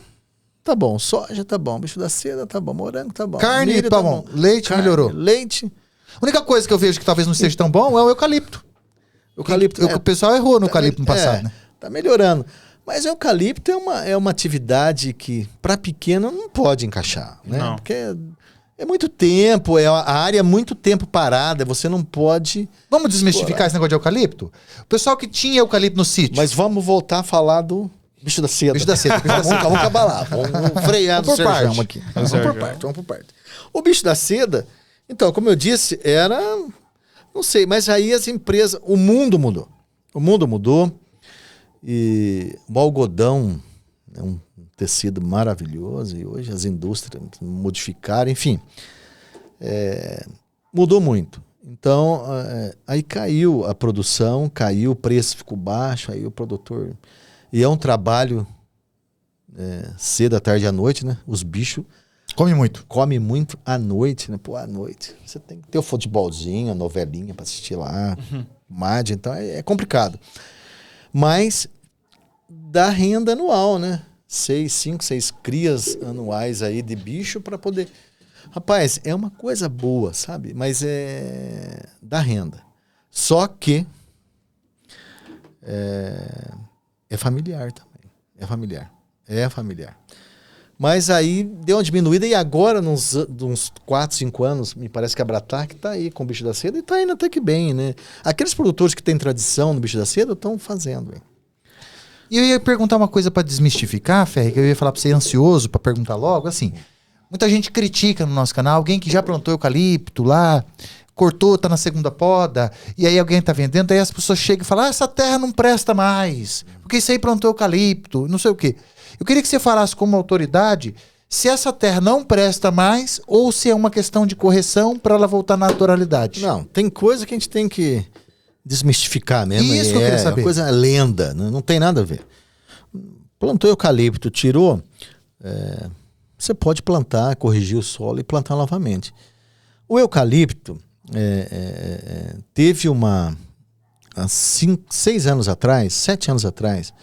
Tá bom, soja tá bom, bicho da seda tá bom, morango tá bom. Carne milho tá bom, leite melhorou. Leite. A única coisa que eu vejo que talvez não seja tão bom é o eucalipto. O pessoal errou no eucalipto no passado, né? Tá melhorando. Mas o eucalipto é uma atividade que, para pequeno, não pode encaixar, né? Não. Porque é muito tempo, a área é muito tempo parada, você não pode... Vamos desmistificar esse negócio de eucalipto? O pessoal que tinha eucalipto no sítio. Mas vamos voltar a falar do... Bicho da seda. Vamos acabar lá. Vamos frear no Serjão aqui. Vamos por parte. O bicho da seda, então, como eu disse, era... Não sei, mas aí as empresas... O mundo mudou. O mundo mudou. E o algodão é um tecido maravilhoso. E hoje as indústrias modificaram, enfim. Mudou muito. Então, aí caiu a produção, caiu o preço, ficou baixo, aí o produtor... E é um trabalho cedo, à tarde e à noite, né? Os bichos... Come muito à noite, né? Pô, à noite. Você tem que ter o futebolzinho, a novelinha pra assistir lá. Mádia, então é complicado. Mas dá renda anual, né? 5, 6 crias anuais aí de bicho pra poder... Rapaz, é uma coisa boa, sabe? Mas dá renda. Só que... É familiar também. É familiar. Mas aí deu uma diminuída e agora, uns 4, 5 anos, me parece que a Bratac está aí com o bicho da seda e está indo até que bem, né? Aqueles produtores que têm tradição no bicho da seda estão fazendo. Hein? E eu ia perguntar uma coisa para desmistificar, Ferri, que eu ia falar para você ansioso para perguntar logo, assim, muita gente critica no nosso canal, alguém que já plantou eucalipto lá, cortou, tá na segunda poda, e aí alguém tá vendendo, aí as pessoas chegam e falam, essa terra não presta mais, porque isso aí plantou eucalipto, não sei o quê. Eu queria que você falasse como autoridade se essa terra não presta mais ou se é uma questão de correção para ela voltar à naturalidade. Não, tem coisa que a gente tem que desmistificar mesmo. Isso que eu queria saber. É uma coisa lenda, não tem nada a ver. Plantou eucalipto, tirou, você pode plantar, corrigir o solo e plantar novamente. O eucalipto teve há 6 anos atrás, 7 anos atrás,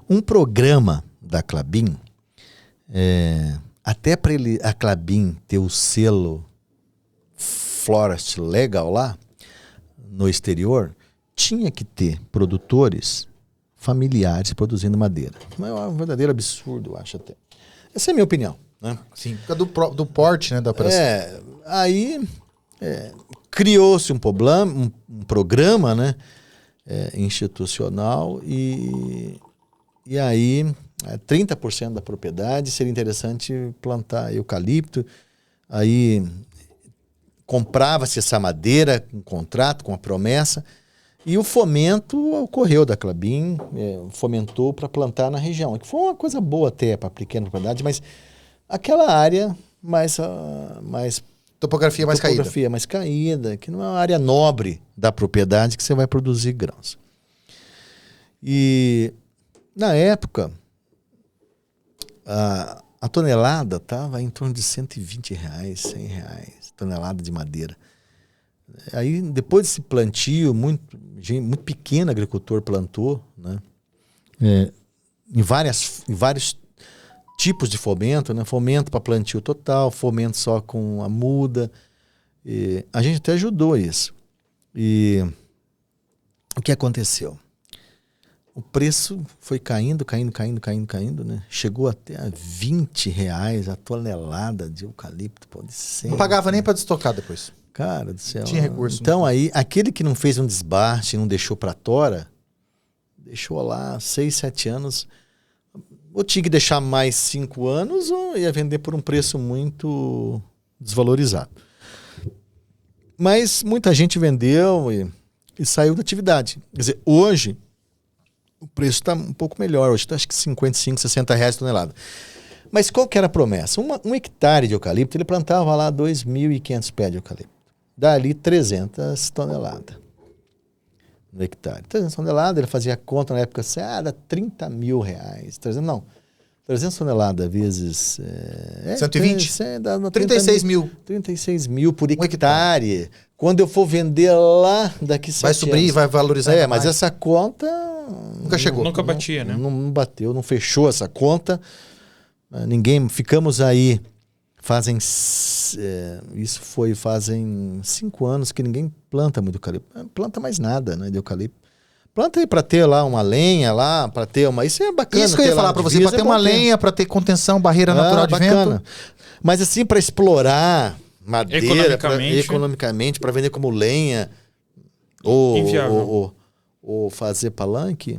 um programa da Klabin, até para a Klabin ter o selo Forest Legal lá no exterior, tinha que ter produtores familiares produzindo madeira. É um verdadeiro absurdo, eu acho até. Essa é a minha opinião, né? Sim, do porte, né, da operação. Aí criou-se um programa, né, institucional e aí 30% da propriedade seria interessante plantar eucalipto. Aí comprava-se essa madeira com contrato, com a promessa, e o fomento ocorreu da Klabin, fomentou para plantar na região, que foi uma coisa boa até para pequena propriedade, mas aquela área mais topografia mais caída, que não é uma área nobre da propriedade que você vai produzir grãos. E na época a tonelada estava em torno de R$120, R$100, tonelada de madeira. Aí, depois desse plantio, muito pequeno agricultor plantou, né? Em vários tipos de fomento, né? Fomento para plantio total, fomento só com a muda. E a gente até ajudou isso. E o que aconteceu? O preço foi caindo, né? Chegou até a R$20 a tonelada de eucalipto. Pode ser. Não pagava nem para destocar depois. Cara do céu. Tinha recurso. Então aí, aquele que não fez um desbarte, não deixou para tora, deixou lá 6, 7 anos. Ou tinha que deixar mais 5 anos ou ia vender por um preço muito desvalorizado. Mas muita gente vendeu e saiu da atividade. Quer dizer, hoje o preço está um pouco melhor. Hoje está acho que R$55, R$60 a tonelada. Mas qual que era a promessa? Um hectare de eucalipto, ele plantava lá 2.500 pés de eucalipto. Dali 300 toneladas no hectare. 300 toneladas, ele fazia conta na época assim, dá R$30 mil. 300 toneladas vezes... 120? Dá 36 mil. 36 mil por hectare. Quando eu for vender lá daqui 7 vai subir, anos, vai valorizar. mas mais. Essa conta... Nunca chegou. Nunca batia, né? Não bateu, não fechou essa conta. Ficamos aí... Fazem 5 anos que ninguém planta muito eucalipto. Planta mais nada, né, de eucalipto. Planta aí para ter lá uma lenha lá, para ter uma... Isso é bacana. Isso que eu ia falar para você, para ter uma lenha, para ter contenção, barreira natural de vento. Mas assim, para explorar madeira, economicamente, para vender como lenha ou fazer palanque...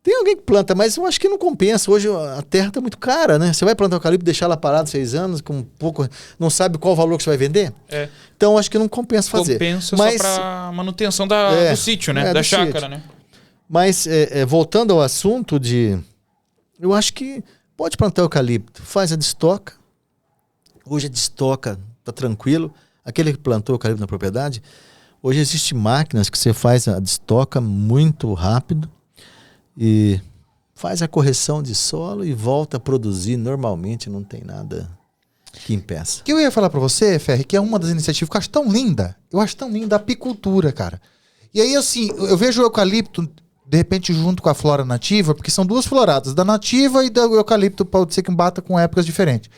Tem alguém que planta, mas eu acho que não compensa. Hoje a terra está muito cara, né? Você vai plantar eucalipto e deixar ela parada 6 anos, com pouco, não sabe qual o valor que você vai vender? Então eu acho que não compensa fazer. Compensa só para manutenção do sítio, né? Da chácara, né? Mas voltando ao assunto eu acho que pode plantar eucalipto, faz a destoca. Hoje a destoca tá tranquilo. Aquele que plantou eucalipto na propriedade, hoje existem máquinas que você faz a destoca muito rápido. E faz a correção de solo e volta a produzir normalmente, não tem nada que impeça. O que eu ia falar para você, Ferri, que é uma das iniciativas que eu acho tão linda. Eu acho tão linda a apicultura, cara. E aí, assim, eu vejo o eucalipto, de repente, junto com a flora nativa, porque são duas floradas, da nativa e do eucalipto, pode ser que bata com épocas diferentes.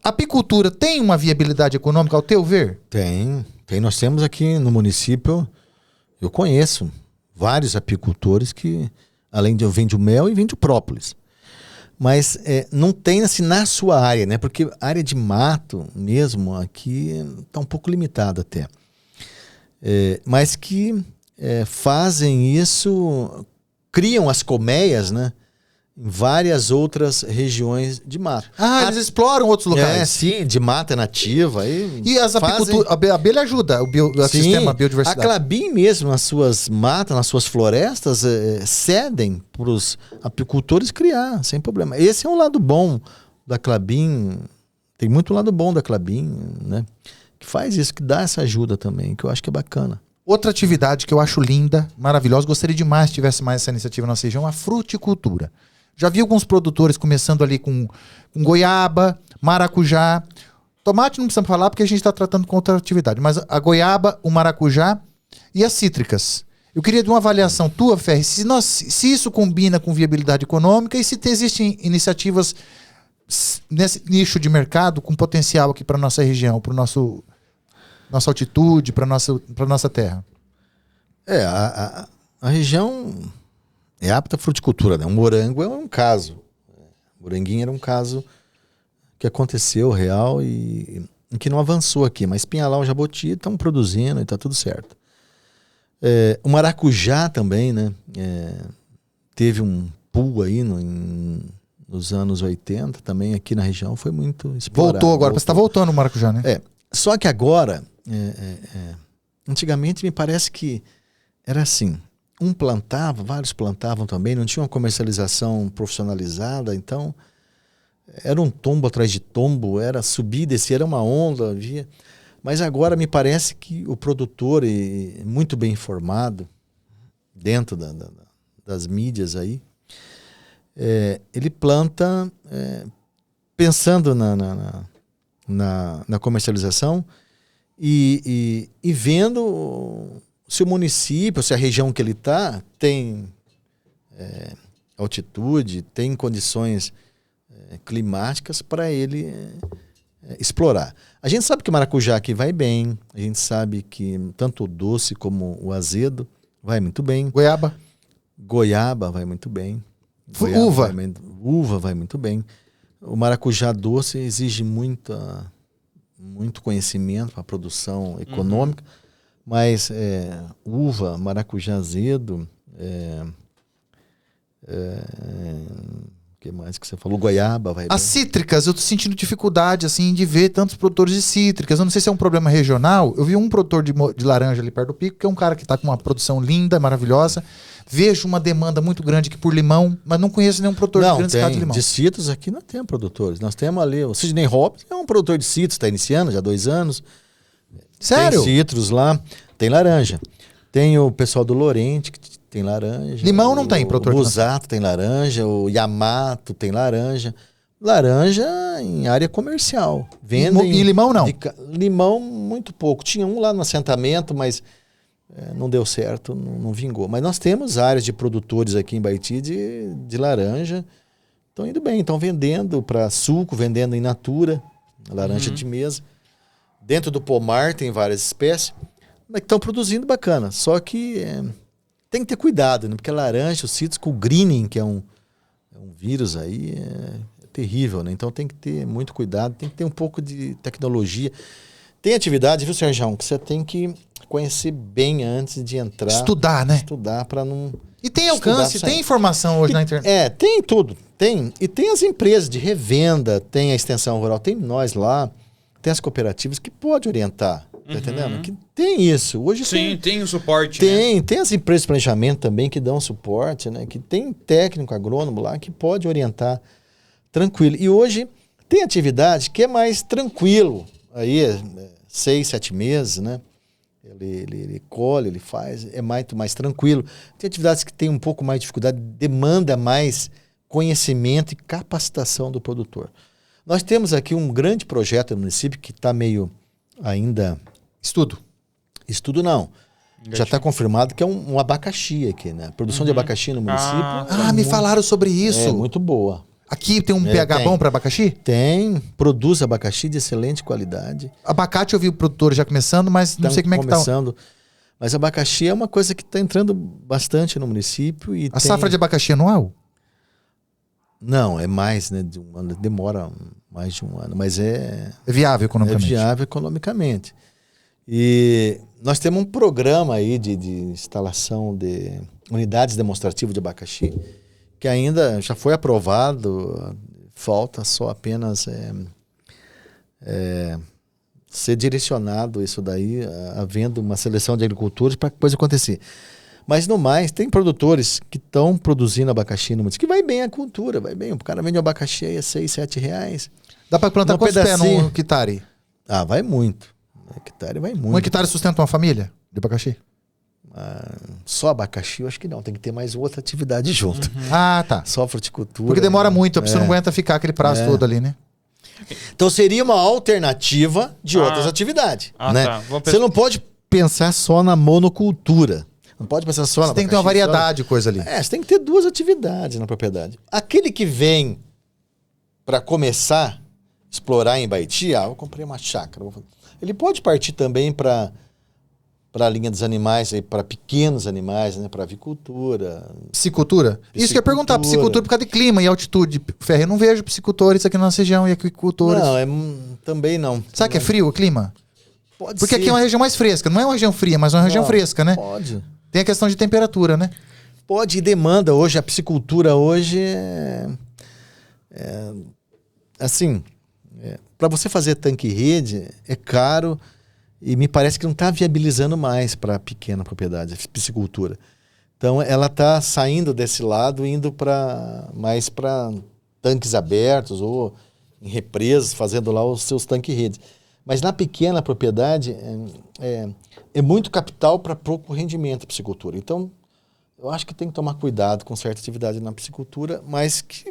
A apicultura tem uma viabilidade econômica, ao teu ver? Tem. Nós temos aqui no município, eu conheço vários apicultores que... Além de eu vendo mel e vendo própolis. Mas não tem assim na sua área, né? Porque a área de mato mesmo aqui está um pouco limitada até. Mas que fazem isso, criam as colmeias, né? Em várias outras regiões de mato. Eles exploram outros locais. Sim, de mata nativa. E as apiculturas, a abelha ajuda o sistema, a biodiversidade. A Klabin mesmo, nas suas matas, nas suas florestas, cedem para os apicultores criar, sem problema. Esse é um lado bom da Klabin. Tem muito lado bom da Klabin, né? Que faz isso, que dá essa ajuda também, que eu acho que é bacana. Outra atividade que eu acho linda, maravilhosa, gostaria demais que tivesse mais essa iniciativa na nossa região, a fruticultura. Já vi alguns produtores começando ali com goiaba, maracujá. Tomate não precisamos falar porque a gente está tratando com outra atividade. Mas a goiaba, o maracujá e as cítricas. Eu queria de uma avaliação tua, Ferri, se isso combina com viabilidade econômica e se existem iniciativas nesse nicho de mercado com potencial aqui para a nossa região, para nossa altitude, para nossa terra. A região... É apta a fruticultura, né? O morango é um caso. O moranguinho era um caso que aconteceu real e que não avançou aqui. Mas Pinhalão e Jaboti estão produzindo e está tudo certo. O maracujá também, né? Teve um pool aí nos anos 80, também aqui na região, foi muito explorado. Voltou agora, você está voltando o maracujá, né? Só que agora, antigamente me parece que era assim, vários plantavam também, não tinha uma comercialização profissionalizada, então era um tombo atrás de tombo, era subir e descer, era uma onda, havia... Mas agora me parece que o produtor, muito bem informado, dentro das mídias aí, ele planta pensando na comercialização e vendo se o município, se a região que ele está tem altitude, tem condições climáticas para ele explorar. A gente sabe que o maracujá aqui vai bem, a gente sabe que tanto o doce como o azedo vai muito bem. Goiaba vai muito bem. Uva vai muito bem. O maracujá doce exige muito conhecimento para a produção econômica, mas uva, maracujá azedo, que mais que você falou? Goiaba vai As cítricas, eu tô sentindo dificuldade, assim, de ver tantos produtores de cítricas. Eu não sei se é um problema regional. Eu vi um produtor de laranja ali perto do Pico, que é um cara que tá com uma produção linda, maravilhosa. Vejo uma demanda muito grande aqui por limão, mas não conheço nenhum produtor de grande escala de limão. De citros aqui não tem produtores. Nós temos ali, o Sidney Hopkins é um produtor de citros, está iniciando já há 2 anos. Sério? Tem citros lá, tem laranja. Tem o pessoal do Lorente, que tem laranja. Limão não tem, produtor. O Busato tem laranja, o Yamato tem laranja. Laranja em área comercial. Vendem. E limão não? Limão muito pouco. Tinha um lá no assentamento, mas não deu certo, não vingou. Mas nós temos áreas de produtores aqui em Baiti de laranja. Estão indo bem, estão vendendo para suco, vendendo in natura, laranja de mesa. Dentro do pomar tem várias espécies, mas estão produzindo bacana. Só que tem que ter cuidado, né? Porque a laranja, o cítrus com o greening, que é um vírus aí, é terrível, né? Então tem que ter muito cuidado, tem que ter um pouco de tecnologia. Tem atividade, viu, Sérgio, que você tem que conhecer bem antes de entrar. Estudar, né? Estudar para não... E tem alcance, tem informação hoje na internet. Tem tudo. Tem. E tem as empresas de revenda, tem a extensão rural, tem nós lá, tem as cooperativas que pode orientar. Tá entendendo? Que tem isso. Hoje tem o suporte. Tem as empresas de planejamento também que dão suporte, né? Que tem técnico agrônomo lá que pode orientar tranquilo. E hoje tem atividade que é mais tranquilo. Aí 6, 7 meses, né? Ele colhe, ele faz, é mais tranquilo. Tem atividades que tem um pouco mais de dificuldade, demanda mais conhecimento e capacitação do produtor. Nós temos aqui um grande projeto no município que está meio ainda... Estudo não. Já está confirmado que é um abacaxi aqui, né? A produção de abacaxi no município. Me falaram sobre isso. É muito boa. Aqui tem um pH bom para abacaxi? Tem. Produz abacaxi de excelente qualidade. Abacate eu vi o produtor já começando, mas não sei como é que tá. Mas abacaxi é uma coisa que está entrando bastante no município. E safra de abacaxi anual? Não, é mais, né? De um ano, demora mais de um ano, mas é viável economicamente. É viável economicamente. E nós temos um programa aí de instalação de unidades demonstrativas de abacaxi, que ainda já foi aprovado, falta só apenas ser direcionado isso daí, havendo uma seleção de agricultores para que coisa acontecer. Mas no mais, tem produtores que estão produzindo abacaxi no município, que vai bem a cultura, vai bem. O cara vende um abacaxi aí a 6, 7 reais. Dá para plantar quantos pés num hectare? Vai muito. Um hectare vai muito. Um hectare sustenta uma família de abacaxi? Só abacaxi, eu acho que não. Tem que ter mais outra atividade junto. Tá. Só fruticultura. Porque demora muito, a pessoa não aguenta ficar aquele prazo todo ali, né? Então seria uma alternativa de outras atividades. Né? Tá. Você não pode pensar só na monocultura. Não pode pensar só na Você tem que ter uma variedade de coisa ali. Você tem que ter 2 atividades na propriedade. Aquele que vem para começar a explorar em Baiti, eu comprei uma chácara. Ele pode partir também para a linha dos animais, para pequenos animais, né, para avicultura. Piscicultura? Isso que eu ia perguntar, piscicultura por causa de clima e altitude. Ferro, eu não vejo piscicultores aqui na nossa região e aquicultores. Não, também não. Sabe que é frio o clima? Pode Porque ser. aqui é uma região mais fresca. Não é uma região fria, mas é uma região fresca, né? Pode. Tem a questão de temperatura, né? Pode, e demanda hoje, a piscicultura hoje assim, para você fazer tanque-rede é caro e me parece que não está viabilizando mais para pequena propriedade, a piscicultura. Então ela está saindo desse lado, indo mais para tanques abertos ou em represas, fazendo lá os seus tanque-redes. Mas na pequena propriedade é muito capital para pouco rendimento a piscicultura. Então eu acho que tem que tomar cuidado com certa atividade na piscicultura, mas que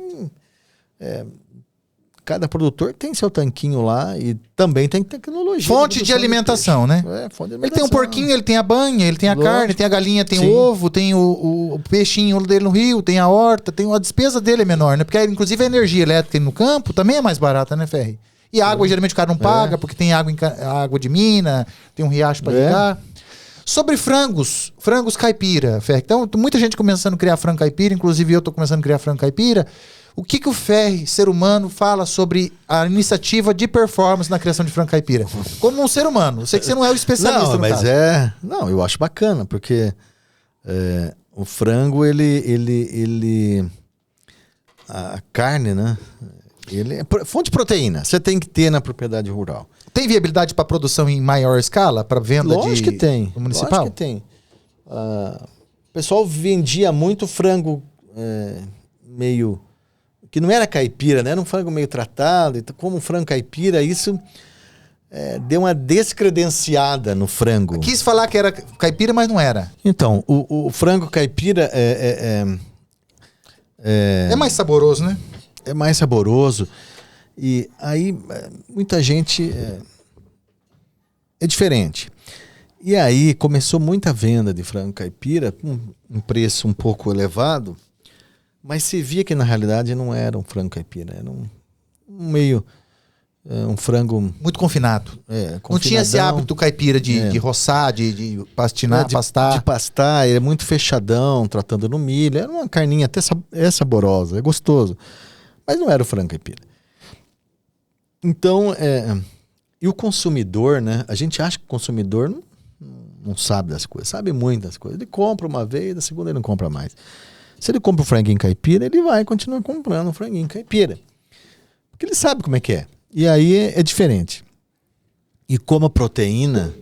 cada produtor tem seu tanquinho lá e também tem tecnologia. Fonte de alimentação, né? Fonte de alimentação. Ele tem um porquinho, ele tem a banha, ele tem a carne, tem a galinha, tem o ovo, tem o peixinho dele no rio, tem a horta, a despesa dele é menor, né? Porque inclusive a energia elétrica no campo também é mais barata, né, Ferri? E a água geralmente o cara não paga, porque tem água de mina, tem um riacho para ligar. Sobre frangos caipira, Ferri. Então, muita gente começando a criar frango caipira, inclusive eu estou começando a criar frango caipira. O que o Ferri, ser humano, fala sobre a iniciativa de performance na criação de frango caipira? Como um ser humano. Eu sei que você não é o especialista no caso. Não, eu acho bacana, porque o frango, a carne, né? Ele é fonte de proteína. Você tem que ter na propriedade rural. Tem viabilidade para produção em maior escala, para venda Lógico que tem. Municipal? Lógico que tem. O pessoal vendia muito frango meio... que não era caipira, né? Era um frango meio tratado. Então, como frango caipira, isso deu uma descredenciada no frango. Quis falar que era caipira, mas não era. Então, o frango caipira é mais saboroso, né? É mais saboroso. E aí, muita gente... é diferente. E aí, começou muita venda de frango caipira com um preço um pouco elevado, mas se via que na realidade não era um frango caipira, era um frango... muito confinado. Não tinha esse hábito caipira de roçar, de pastar. De pastar, ele é muito fechadão, tratando no milho. Era uma carninha até saborosa, é gostoso. Mas não era o frango caipira. Então, e o consumidor, né? A gente acha que o consumidor não sabe das coisas, sabe muitas coisas. Ele compra uma vez, da segunda ele não compra mais. Se ele compra o franguinho caipira, ele vai continuar comprando o franguinho caipira. Porque ele sabe como é que é. E aí é diferente. E como a proteína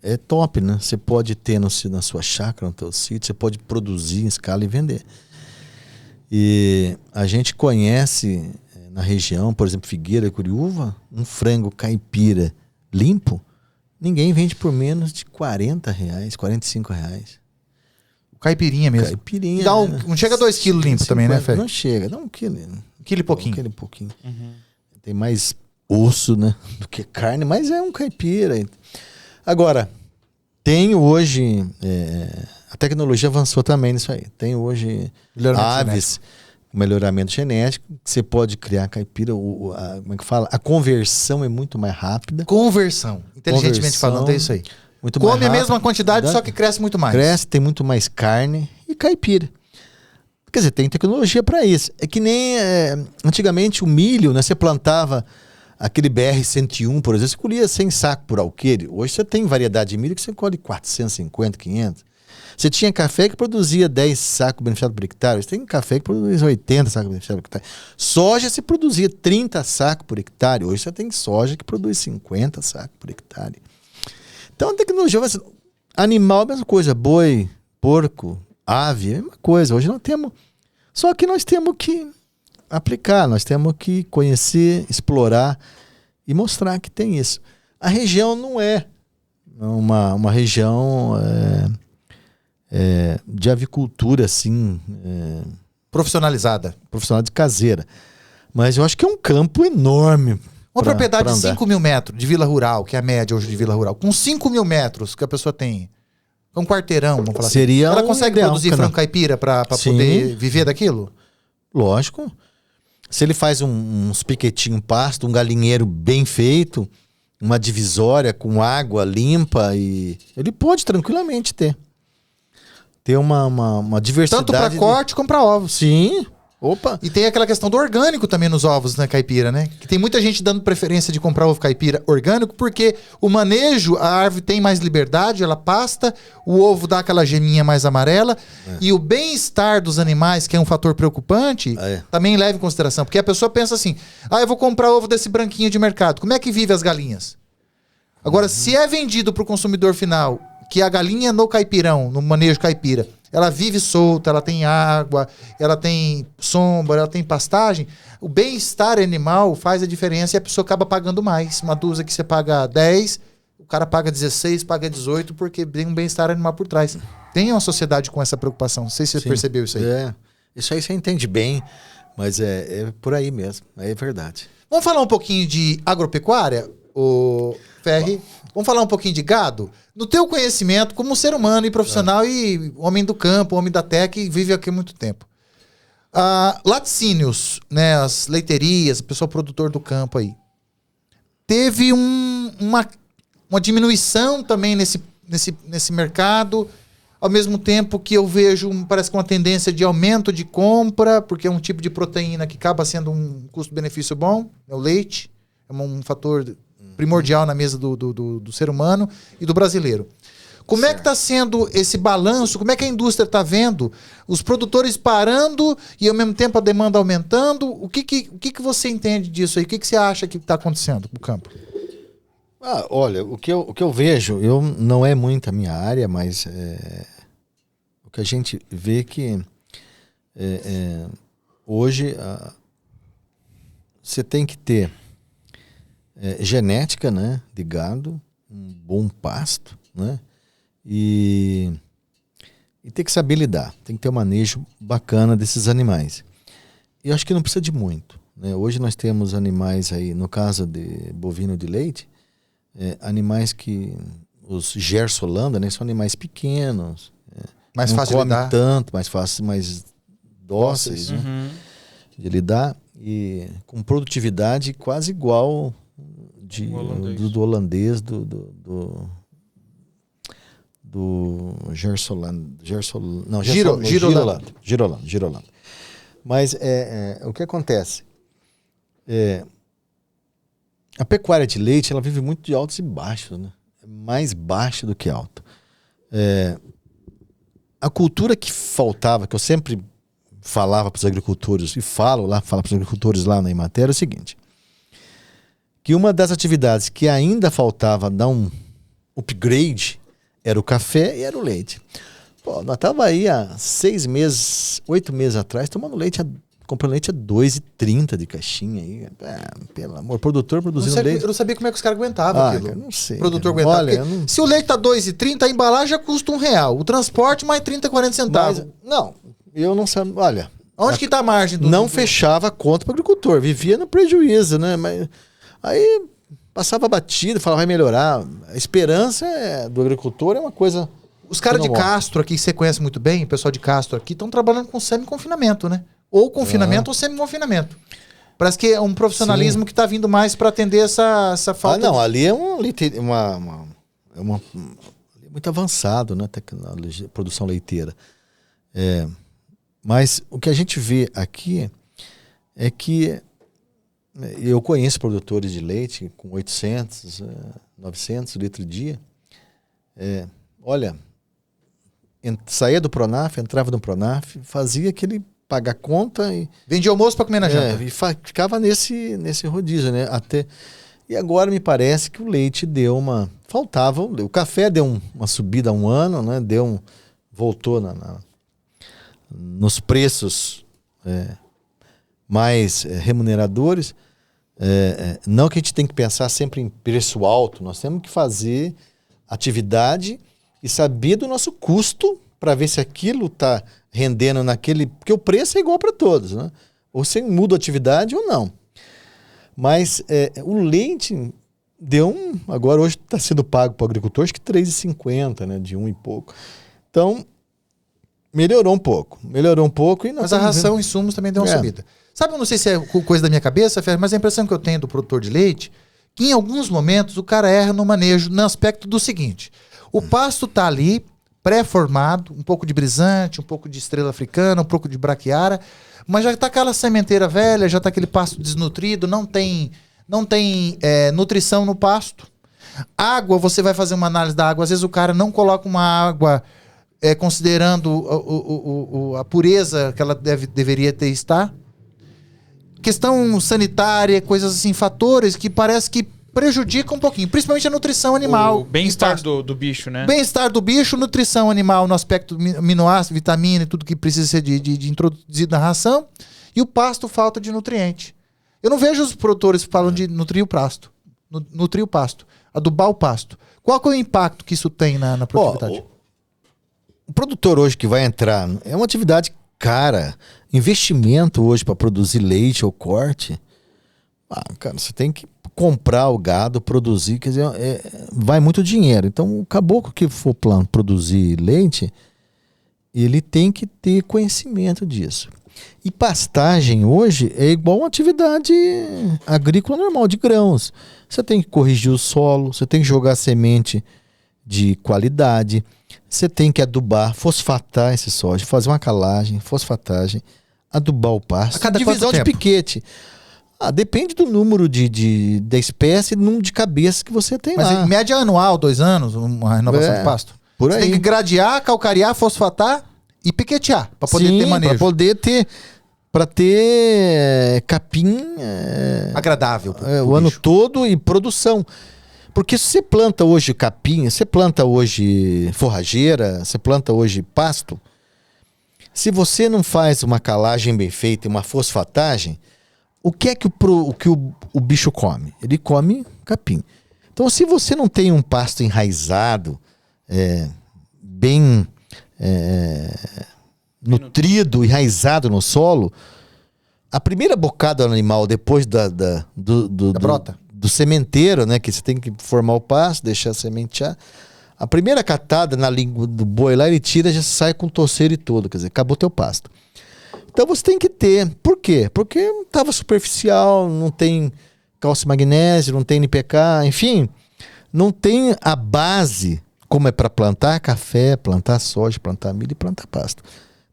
é top, né? Você pode ter na sua chácara, no teu sítio, você pode produzir em escala e vender. E a gente conhece na região, por exemplo, Figueira e Curiúva, um frango caipira limpo, ninguém vende por menos de R$40, R$45. Caipirinha mesmo. Caipirinha. Não chega a 2 quilos limpo também, né, Fê? Não chega, dá 1 quilo. 1 quilo e pouquinho. 1 quilo e pouquinho. Uhum. Tem mais osso, né, do que carne, mas é um caipira. Agora, tem hoje... a tecnologia avançou também nisso aí. Tem hoje aves com melhoramento genético, que você pode criar caipira. Como é que fala? A conversão é muito mais rápida. Inteligentemente falando, é isso aí. Muito mais Come rápido, a mesma quantidade, só que cresce muito mais. Cresce, tem muito mais carne e caipira. Quer dizer, tem tecnologia para isso. É que nem antigamente o milho, né? Você plantava aquele BR-101, por exemplo, você colhia 100 sacos por alqueire. Hoje você tem variedade de milho que você colhe 450, 500. Você tinha café que produzia 10 sacos beneficiados por hectare. Você tem café que produz 80 sacos beneficiados por hectare. Soja se produzia 30 sacos por hectare. Hoje você tem soja que produz 50 sacos por hectare. Então a tecnologia vai ser... Animal, a mesma coisa. Boi, porco, ave, a mesma coisa. Hoje nós temos... Só que nós temos que aplicar, nós temos que conhecer, explorar e mostrar que tem isso. A região não é uma região de avicultura assim... profissionalizada. Profissional de caseira. Mas eu acho que é um campo enorme. Uma propriedade de 5 mil metros de vila rural, que é a média hoje de vila rural, com 5 mil metros que a pessoa tem, um quarteirão, vamos falar seria assim. Ela consegue produzir frango caipira para poder viver daquilo? Lógico. Se ele faz uns piquetinhos pasto, um galinheiro bem feito, uma divisória com água limpa, e ele pode tranquilamente ter uma diversidade. Tanto para corte como para ovos. Sim. Opa! E tem aquela questão do orgânico também nos ovos, né, caipira, né? Que tem muita gente dando preferência de comprar ovo caipira orgânico porque o manejo, a árvore tem mais liberdade, ela pasta, o ovo dá aquela geminha mais amarela e o bem-estar dos animais, que é um fator preocupante, também leva em consideração. Porque a pessoa pensa assim, eu vou comprar ovo desse branquinho de mercado, como é que vive as galinhas? Agora, se é vendido para o consumidor final que a galinha no caipirão, no manejo caipira, ela vive solta, ela tem água, ela tem sombra, ela tem pastagem, o bem-estar animal faz a diferença e a pessoa acaba pagando mais. Uma dúzia que você paga 10, o cara paga 16, paga 18, porque tem um bem-estar animal por trás. Tem uma sociedade com essa preocupação. Não sei se você percebeu isso aí. Isso aí você entende bem, mas é por aí mesmo, é verdade. Vamos falar um pouquinho de agropecuária, o Ferri? Vamos falar um pouquinho de gado? No teu conhecimento, como ser humano e profissional e homem do campo, homem da terra que vive aqui há muito tempo. Laticínios, né, as leiterias, o pessoal produtor do campo aí. Teve uma diminuição também nesse mercado, ao mesmo tempo que eu vejo, parece que uma tendência de aumento de compra, porque é um tipo de proteína que acaba sendo um custo-benefício bom, é o leite, é um fator primordial na mesa do ser humano e do brasileiro. Como é que está sendo esse balanço? Como é que a indústria está vendo? Os produtores parando e ao mesmo tempo a demanda aumentando? O que você entende disso aí? O que você acha que está acontecendo no campo? Olha, o que eu vejo, não é muito a minha área, mas o que a gente vê que hoje você tem que ter genética, né, de gado, um bom pasto, né, e tem que saber lidar, tem que ter um manejo bacana desses animais. E eu acho que não precisa de muito, né? Hoje nós temos animais aí, no caso de bovino de leite, animais que os Gerson Holanda, né, são animais pequenos, mais fácil de lidar, tanto, mais fácil, mais dóceis, né, de lidar e com produtividade quase igual do holandês, do Girolando. Mas o que acontece? A pecuária de leite, ela vive muito de altos e baixos, né? Mais baixa do que alta. A cultura que faltava, que eu sempre falava para os agricultores, e falo para os agricultores lá na Emater, é o seguinte: que uma das atividades que ainda faltava dar um upgrade era o café e era o leite. Pô, nós estávamos aí há 6 meses, 8 meses atrás, comprando leite a 2,30 de caixinha. Aí. Pelo amor, produtor produzindo leite. Eu não sabia como é que os caras aguentavam aquilo. Cara, não sei. O produtor aguentava. Olha, se o leite tá 2,30, a embalagem já custa R$1. O transporte mais 30, 40 centavos. Não, eu não sei. Olha. Onde que tá a margem do... Não fechava a conta para o agricultor, vivia no prejuízo, né? Mas aí passava batida, falava vai melhorar. A esperança do agricultor é uma coisa. Os caras de Castro aqui, que você conhece muito bem, o pessoal de Castro aqui, estão trabalhando com semi-confinamento, né? Ou confinamento ou semi-confinamento. Parece que é um profissionalismo que está vindo mais para atender essa falta. Ali é muito avançado, né? Tecnologia, produção leiteira. Mas o que a gente vê aqui é que eu conheço produtores de leite com 800, 900 litros dia. Olha, saía do Pronaf, entrava no Pronaf, fazia aquele pagar conta e... vendia almoço para comer na janta. E ficava nesse rodízio, né? E agora me parece que o leite deu uma... faltava... O café deu uma subida há um ano, né? Voltou nos preços mais remuneradores. Não que a gente tem que pensar sempre em preço alto, nós temos que fazer atividade e saber do nosso custo para ver se aquilo está rendendo naquele... porque o preço é igual para todos, né? Ou você muda a atividade ou não. Mas o leite deu agora hoje está sendo pago para o agricultor, acho que R$3,50, né? De 1 e pouco. Então, melhorou um pouco. E mas a ração e insumos também deu uma subida. Sabe, eu não sei se é coisa da minha cabeça, Fer, mas a impressão que eu tenho do produtor de leite, que em alguns momentos o cara erra no manejo, no aspecto do seguinte: o pasto tá ali, pré-formado, um pouco de brisante, um pouco de estrela africana, um pouco de braquiara, mas já está aquela sementeira velha, já está aquele pasto desnutrido, não tem nutrição no pasto. Água, você vai fazer uma análise da água, às vezes o cara não coloca uma água considerando a pureza que ela deveria estar. Questão sanitária, coisas assim, fatores que parece que prejudicam um pouquinho, principalmente a nutrição animal. O bem-estar do bicho, né? Bem-estar do bicho, nutrição animal no aspecto aminoácido, vitamina e tudo que precisa ser de introduzido na ração. E o pasto, falta de nutriente. Eu não vejo os produtores falando de nutrir o pasto. Nutrir o pasto. Adubar o pasto. Qual que é o impacto que isso tem na produtividade? O produtor hoje que vai entrar, é uma atividade cara. Investimento hoje para produzir leite ou corte. Cara, você tem que comprar o gado, produzir, quer dizer, vai muito dinheiro. Então, o caboclo que for produzir leite, ele tem que ter conhecimento disso. E pastagem hoje é igual uma atividade agrícola normal, de grãos. Você tem que corrigir o solo, você tem que jogar semente de qualidade, você tem que adubar, fosfatar esse soja, fazer uma calagem, fosfatagem, adubar o pasto. A cada divisão de piquete. Depende do número da espécie e do número de cabeças que você tem. Mas lá. Em média anual, 2 anos, uma renovação de pasto. Por aí. Você tem que gradear, calcarear, fosfatar e piquetear para poder ter manejo. Para ter capim agradável o ano todo e produção. Porque se você planta hoje capim, você planta hoje forrageira, você planta hoje pasto, se você não faz uma calagem bem feita e uma fosfatagem, o que é que o bicho come? Ele come capim. Então, se você não tem um pasto enraizado, bem nutrido, enraizado no solo, a primeira bocada do animal, depois da brota, do sementeiro, né, que você tem que formar o pasto, deixar sementear, a primeira catada na língua do boi lá, ele tira, já sai com torceiro e tudo, quer dizer, acabou teu pasto. Então você tem que ter. Por quê? Porque estava superficial, não tem cálcio e magnésio, não tem NPK, enfim, não tem a base, como é para plantar café, plantar soja, plantar milho e plantar pasto.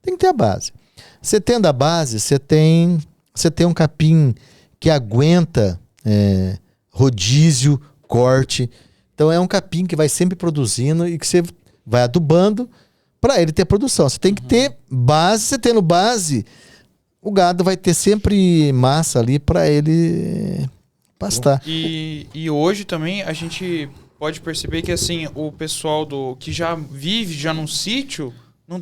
Tem que ter a base. Você tendo a base, você tem um capim que aguenta rodízio, corte. Então é um capim que vai sempre produzindo e que você vai adubando para ele ter produção. Você tem que ter base. Você tendo base, o gado vai ter sempre massa ali para ele pastar. E hoje também a gente pode perceber que assim, o pessoal que já vive já num sítio,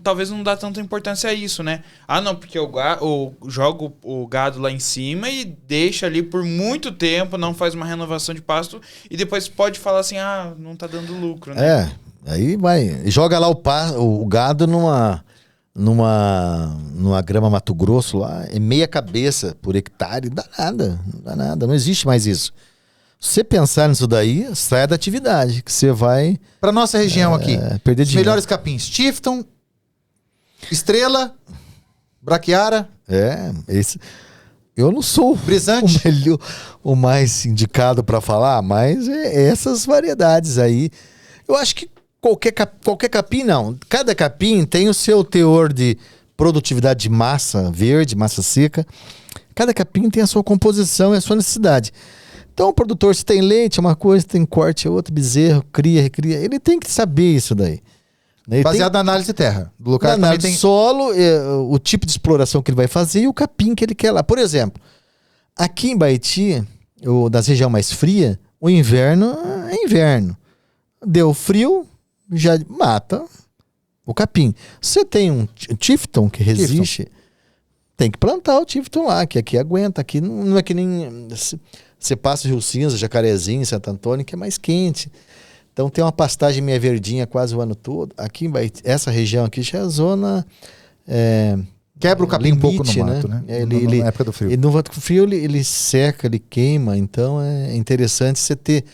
talvez não dá tanta importância a isso, né? Não, porque eu jogo o gado lá em cima e deixa ali por muito tempo, não faz uma renovação de pasto e depois pode falar assim, não tá dando lucro, né? Aí vai, joga lá o gado numa grama Mato Grosso lá, é meia cabeça por hectare, dá nada, não existe mais isso. Se você pensar nisso daí, sai da atividade, que você vai... Para nossa região aqui, perder os dinheiro. melhores capins, Tifton, Estrela, Braquiara. Esse... Eu não sou Brisante. o mais indicado para falar, mas essas variedades aí. Eu acho que qualquer capim, não. Cada capim tem o seu teor de produtividade de massa verde, massa seca. Cada capim tem a sua composição e a sua necessidade. Então o produtor, se tem leite é uma coisa, se tem corte é outra, bezerro, cria, recria. Ele tem que saber isso daí. Baseado na análise de terra. Do lugar na análise de solo, o tipo de exploração que ele vai fazer e o capim que ele quer lá. Por exemplo, aqui em Baiti, das regiões mais frias, o inverno é inverno. Deu frio, já mata o capim. Se você tem um Tifton que resiste, tem que plantar o Tifton lá, que aqui aguenta. Aqui não é que nem... Você passa o Rio Cinza, Jacarezinho, Santo Antônio, que é mais quente. Então tem uma pastagem meia verdinha quase o ano todo. Aqui em Baiti, essa região aqui já é a zona... quebra o capim limite, um pouco no mato, né? Na época do frio. E no frio ele seca, ele queima. Então é interessante você ter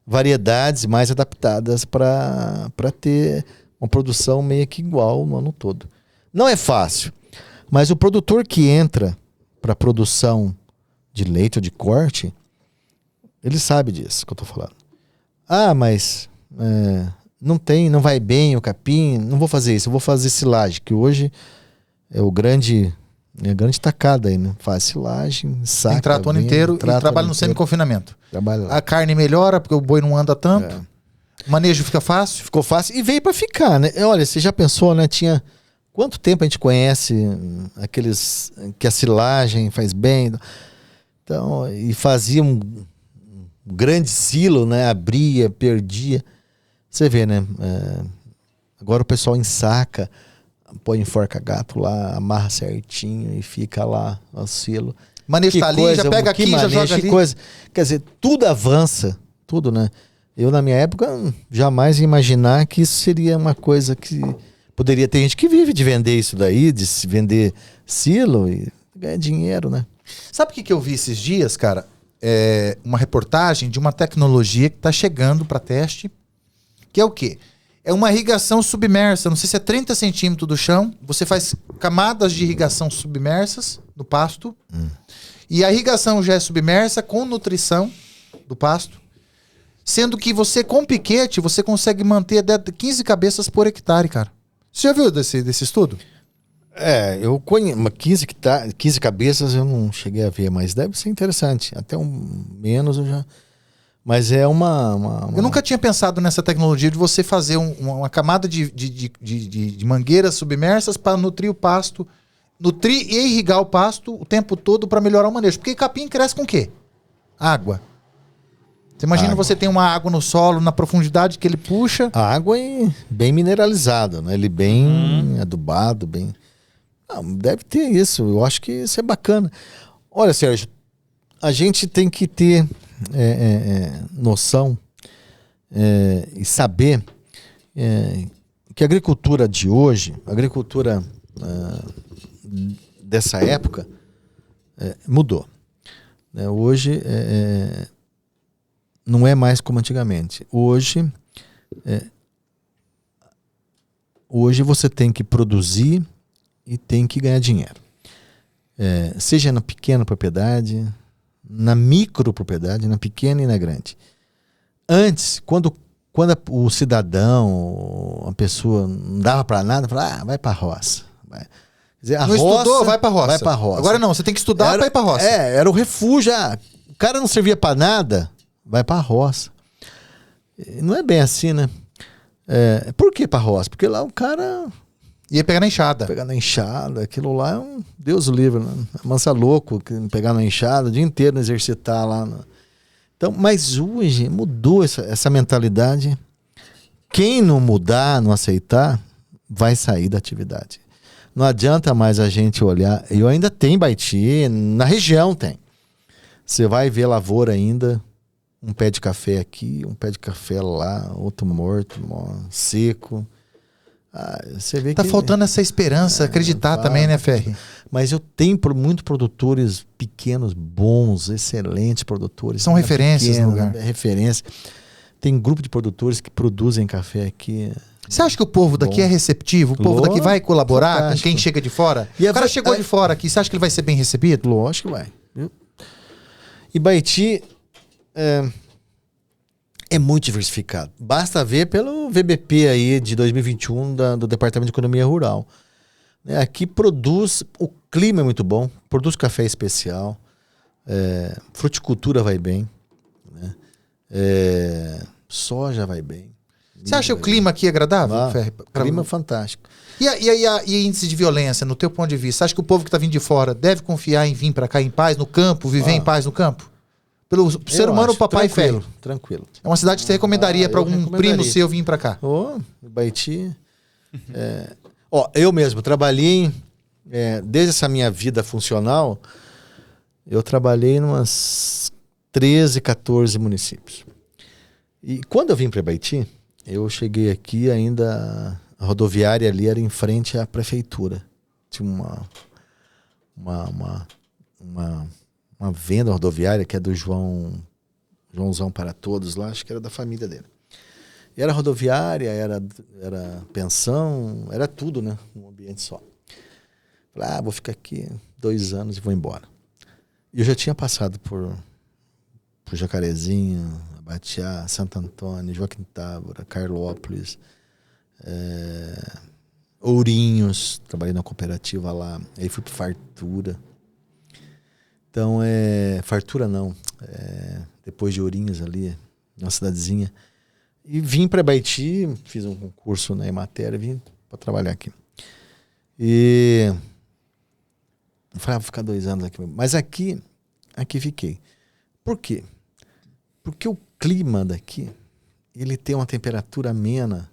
variedades mais adaptadas para ter uma produção meio que igual no ano todo. Não é fácil, mas o produtor que entra para produção de leite ou de corte, ele sabe disso que eu estou falando. Mas não vai bem o capim, não vou fazer isso, eu vou fazer silagem, que hoje é a grande tacada aí, né? Faz silagem, saca. Tem trato o ano inteiro e trabalha no semi-confinamento. A carne melhora, porque o boi não anda tanto. O manejo fica fácil. Ficou fácil e veio para ficar, né? Olha, você já pensou, né? Tinha... Quanto tempo a gente conhece aqueles que a silagem faz bem? Então, e fazia um grande silo, né? Abria, perdia. Você vê, né? Agora o pessoal ensaca, põe enforca gato lá, amarra certinho e fica lá o silo. Manejo tá ali, já pega aqui, já joga ali. Coisa. Quer dizer, tudo avança, tudo, né? Eu, na minha época, jamais ia imaginar que isso seria uma coisa que... Poderia ter gente que vive de vender isso daí, de se vender silo e ganhar dinheiro, né? Sabe o que eu vi esses dias, cara? Uma reportagem de uma tecnologia que está chegando para teste, que é o quê? É uma irrigação submersa, não sei se é 30 centímetros do chão, você faz camadas de irrigação submersas no pasto, e a irrigação já é submersa com nutrição do pasto, sendo que você, com piquete, você consegue manter 15 cabeças por hectare, cara. Você já viu desse estudo? Eu conheço, 15 cabeças eu não cheguei a ver, mas deve ser interessante. Até menos eu já... Mas é uma... Eu nunca tinha pensado nessa tecnologia de você fazer uma camada de mangueiras submersas para nutrir o pasto, nutrir e irrigar o pasto o tempo todo para melhorar o manejo. Porque capim cresce com o quê? Água. Você imagina você tem uma água no solo, na profundidade que ele puxa. A água é bem mineralizada, né? Ele bem adubado, bem... deve ter isso, eu acho que isso é bacana. Olha, Sérgio, a gente tem que ter noção e saber que a agricultura de hoje, a agricultura dessa época, mudou. Hoje não é mais como antigamente. Hoje você tem que produzir e tem que ganhar dinheiro. Seja na pequena propriedade, na micro propriedade, na pequena e na grande. Antes, quando o cidadão, a pessoa não dava para nada, falava, vai para a roça. Quer dizer, não estudou, vai para roça. Vai para roça. Agora não, você tem que estudar para ir para roça. Era o refúgio. O cara não servia para nada, vai para a roça. Não é bem assim, né? Por que para a roça? Porque lá o cara... Ia pegar na enxada. Pegar na enxada, aquilo lá é um Deus o livre, né? Mansa louco, pegar na enxada o dia inteiro, exercitar lá. Né? Então, mas hoje mudou essa mentalidade. Quem não mudar, não aceitar, vai sair da atividade. Não adianta mais a gente olhar. Eu ainda tenho Baiti, na região tem. Você vai ver lavoura ainda, um pé de café aqui, um pé de café lá, outro morto, seco. Você vê tá que faltando essa esperança, acreditar também, né, Ferri? Mas eu tenho muitos produtores pequenos, bons, excelentes produtores. São referências no lugar. Referência. Tem grupo de produtores que produzem café aqui. Você acha que o povo daqui é receptivo? O povo daqui vai colaborar com quem chega de fora? O cara chegou de fora aqui, você acha que ele vai ser bem recebido? Lógico que vai. E Baiti é muito diversificado. Basta ver pelo VBP aí de 2021 do Departamento de Economia Rural. Aqui produz, o clima é muito bom, produz café especial, fruticultura vai bem, né? Soja vai bem. Você acha o clima aqui agradável, Ferri? Clima fantástico. E índice de violência, no teu ponto de vista? Você acha que o povo que está vindo de fora deve confiar em vir para cá em paz, no campo, viver em paz no campo? Pelo ser humano, papai Ferri. Tranquilo. É uma cidade que você recomendaria para algum primo seu vir para cá? Baiti. Eu mesmo trabalhei, desde essa minha vida funcional, eu trabalhei em umas 13, 14 municípios. E quando eu vim para Baiti, eu cheguei aqui ainda, a rodoviária ali era em frente à prefeitura. Tinha uma venda rodoviária que é do Joãozão para Todos lá, acho que era da família dele. E era rodoviária, era pensão, era tudo, né? Um ambiente só. Falei, vou ficar aqui 2 anos e vou embora. E eu já tinha passado pro Jacarezinho, Abatiá, Santo Antônio, Joaquim Távora, Carlópolis, Ourinhos, trabalhei na cooperativa lá, aí fui pro Fartura. Então, Fartura não, depois de Ourinhos ali, uma cidadezinha. E vim para Ibaiti, fiz um concurso na Emater, vim para trabalhar aqui. E eu falei, vou ficar 2 anos aqui. Mas aqui fiquei. Por quê? Porque o clima daqui, ele tem uma temperatura amena,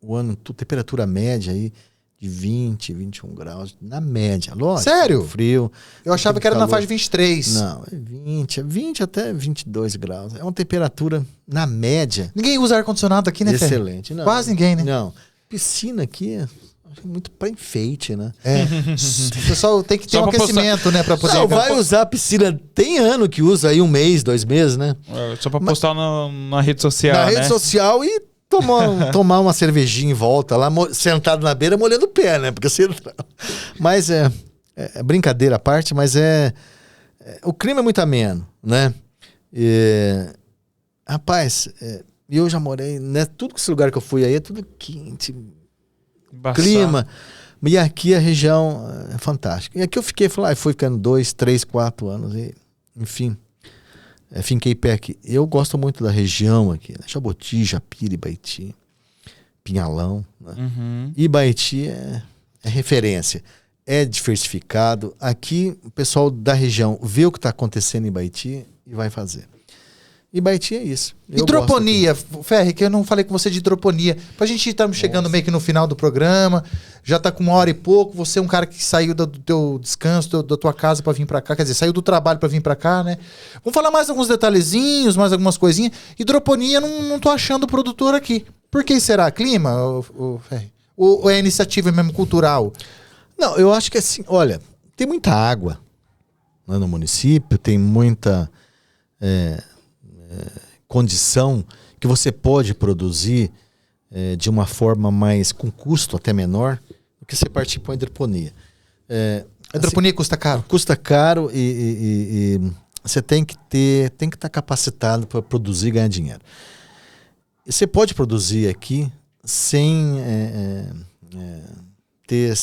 o ano, temperatura média aí, de 20, 21 graus, na média. Lógico. Sério? Frio. Eu achava que era na faixa de 23. Não, é 20 até 22 graus. É uma temperatura na média. Ninguém usa ar-condicionado aqui, né, Fê? Excelente. Não, quase ninguém, né? Não. Piscina aqui é muito para enfeite, né? O pessoal tem que ter um aquecimento, né? Pra poder... Não, vai usar a piscina. Tem ano que usa aí 1 mês, 2 meses, né? Só pra postar na rede social, na né? rede social e tomar uma cervejinha em volta lá, sentado na beira, molhando o pé, né? Porque você... Mas é brincadeira à parte, mas o clima é muito ameno, né? Rapaz, eu já morei, né? Tudo que esse lugar que eu fui aí é tudo quente, clima. E aqui a região é fantástica. E aqui eu fui ficando 2, 3, 4 anos, e, enfim... finquei pé aqui. Eu gosto muito da região aqui, né? Jaboti, Japira, Ibaiti, Pinhalão, né? Ibaiti é referência, é diversificado. Aqui o pessoal da região vê o que está acontecendo em Ibaiti e vai fazer. Ibaiti é isso. Hidroponia, Ferri, que eu não falei com você de hidroponia. Pra gente estar chegando meio que no final do programa, já tá com 1 hora e pouco, você é um cara que saiu do teu descanso, da tua casa pra vir pra cá, quer dizer, saiu do trabalho pra vir pra cá, né? Vamos falar mais alguns detalhezinhos, mais algumas coisinhas. Hidroponia, não tô achando o produtor aqui. Por que será? Clima, Ferri? Ou é iniciativa mesmo cultural? Não, eu acho que assim, olha, tem muita água, né, no município, tem muita... condição que você pode produzir de uma forma mais, com custo até menor, do que você partir para a hidroponia. A hidroponia custa caro? Custa caro e você tem que estar capacitado para produzir e ganhar dinheiro. E você pode produzir aqui sem ter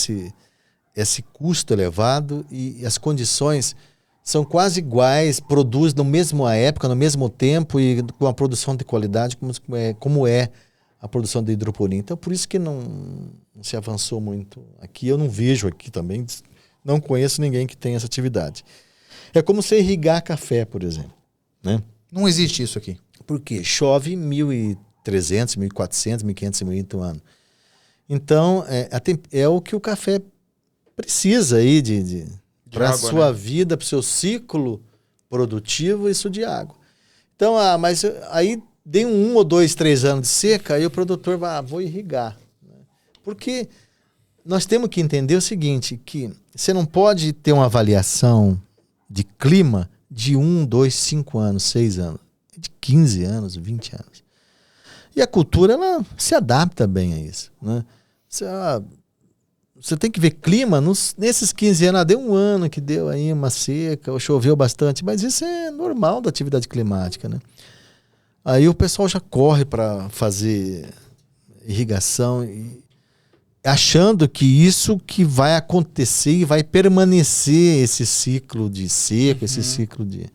esse custo elevado e as condições são quase iguais, produz na mesma época, no mesmo tempo e com a produção de qualidade como é a produção de hidroponia. Então, por isso que não se avançou muito aqui. Eu não vejo aqui também, não conheço ninguém que tenha essa atividade. É como você irrigar café, por exemplo, né? Não existe isso aqui. Por quê? Chove 1.300, 1.400, 1.500 ml no ano. Então, é o que o café precisa aí para a sua vida, para o seu ciclo produtivo, isso de água. Então, mas aí dei 1 ou 2, 3 anos de seca, aí o produtor vai, vou irrigar. Porque nós temos que entender o seguinte, que você não pode ter uma avaliação de clima de 1, 2, 5 anos, 6 anos, de 15 anos, 20 anos. E a cultura, ela se adapta bem a isso, né? Você tem que ver clima, nesses 15 anos, deu 1 ano que deu aí uma seca, ou choveu bastante, mas isso é normal da atividade climática, né? Aí o pessoal já corre para fazer irrigação, achando que isso que vai acontecer e vai permanecer esse ciclo de seca, esse ciclo de...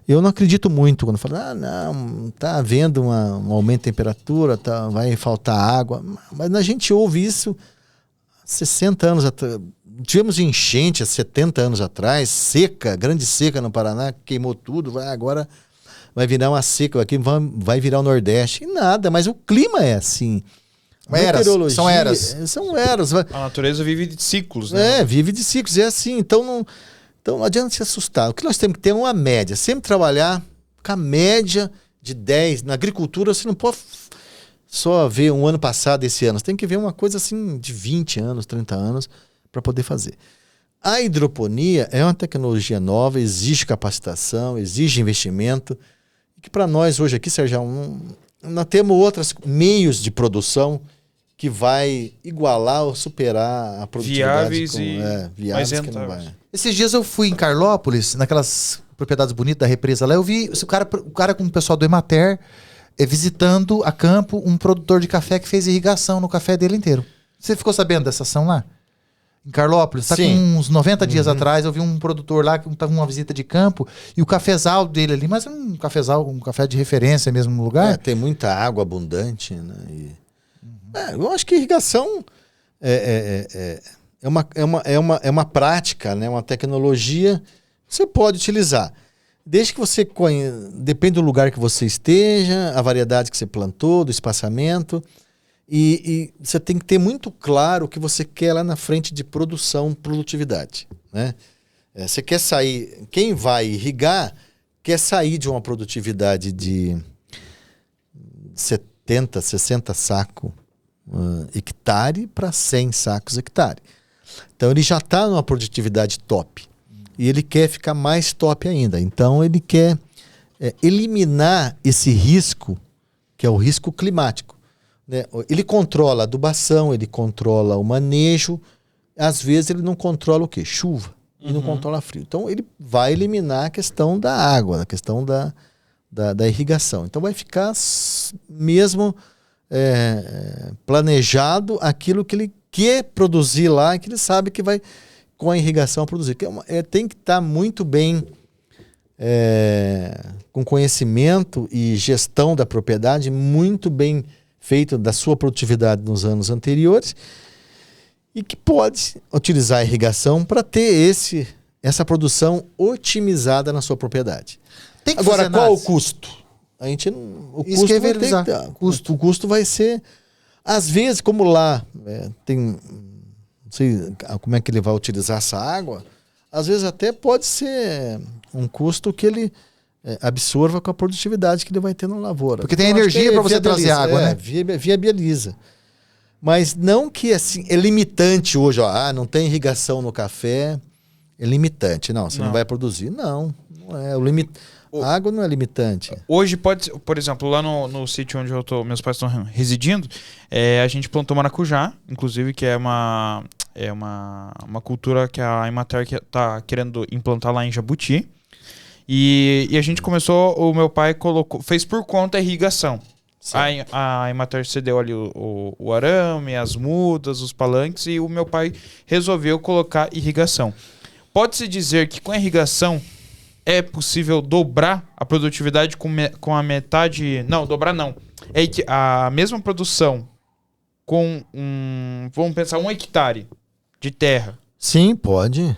Eu não acredito muito quando falo, não, tá havendo um aumento de temperatura, vai faltar água, mas a gente ouve isso 60 anos atrás, tivemos enchente há 70 anos atrás, seca, grande seca no Paraná, queimou tudo, agora vai virar uma seca aqui, vai virar o Nordeste. E nada, mas o clima é assim. São eras. São eras. A natureza vive de ciclos, né? Vive de ciclos, é assim. Então não adianta se assustar. O que nós temos que ter é uma média, sempre trabalhar com a média de 10. Na agricultura você não pode só ver um ano passado, esse ano. Você tem que ver uma coisa assim de 20 anos, 30 anos para poder fazer. A hidroponia é uma tecnologia nova, exige capacitação, exige investimento. E que para nós hoje aqui, Sérgio, nós temos outros meios de produção que vai igualar ou superar a produtividade. Viáveis mais rentáveis. Esses dias eu fui em Carlópolis, naquelas Propriedades Bonitas, da represa lá, eu vi o cara com o pessoal do Emater visitando a campo um produtor de café que fez irrigação no café dele inteiro. Você ficou sabendo dessa ação lá? Em Carlópolis? Tá com uns 90 dias atrás, eu vi um produtor lá que estava numa visita de campo e o cafezal dele ali, mas um cafezal, um café de referência mesmo no lugar. Tem muita água abundante, né? Eu acho que irrigação é uma prática, né? Uma tecnologia que você pode utilizar. Desde que você depende do lugar que você esteja, a variedade que você plantou, do espaçamento. E você tem que ter muito claro o que você quer lá na frente de produtividade, né? Você quer sair... Quem vai irrigar quer sair de uma produtividade de 70, 60 sacos hectare para 100 sacos hectare. Então ele já está numa produtividade top. E ele quer ficar mais top ainda. Então ele quer eliminar esse risco, que é o risco climático. Né? Ele controla a adubação, ele controla o manejo, às vezes ele não controla o quê? Chuva, e não controla frio. Então ele vai eliminar a questão da água, a questão da irrigação. Então vai ficar mesmo planejado aquilo que ele quer produzir lá, que ele sabe que vai com a irrigação produzir. Tem que estar muito bem com conhecimento e gestão da propriedade, muito bem feito da sua produtividade nos anos anteriores e que pode utilizar a irrigação para ter essa produção otimizada na sua propriedade. Agora, qual o custo? A gente o custo vai ser, às vezes, como lá não sei como é que ele vai utilizar essa água, às vezes até pode ser um custo que ele absorva com a produtividade que ele vai ter na lavoura. Porque tem energia para você trazer água, né? Viabiliza. Mas não que assim, é limitante hoje, não tem irrigação no café, é limitante. Não, você não vai produzir. Não é. A água não é limitante. Hoje pode ser, por exemplo, lá no sítio onde meus pais estão residindo, a gente plantou maracujá, inclusive, que é uma cultura que a Emater está querendo implantar lá em Jabuti. E a gente começou, o meu pai fez por conta a irrigação. A Emater cedeu ali o arame, as mudas, os palanques, e o meu pai resolveu colocar irrigação. Pode-se dizer que com a irrigação é possível dobrar a produtividade com a metade... Não, dobrar não. É que a mesma produção com vamos pensar, 1 hectare de terra. Sim, pode.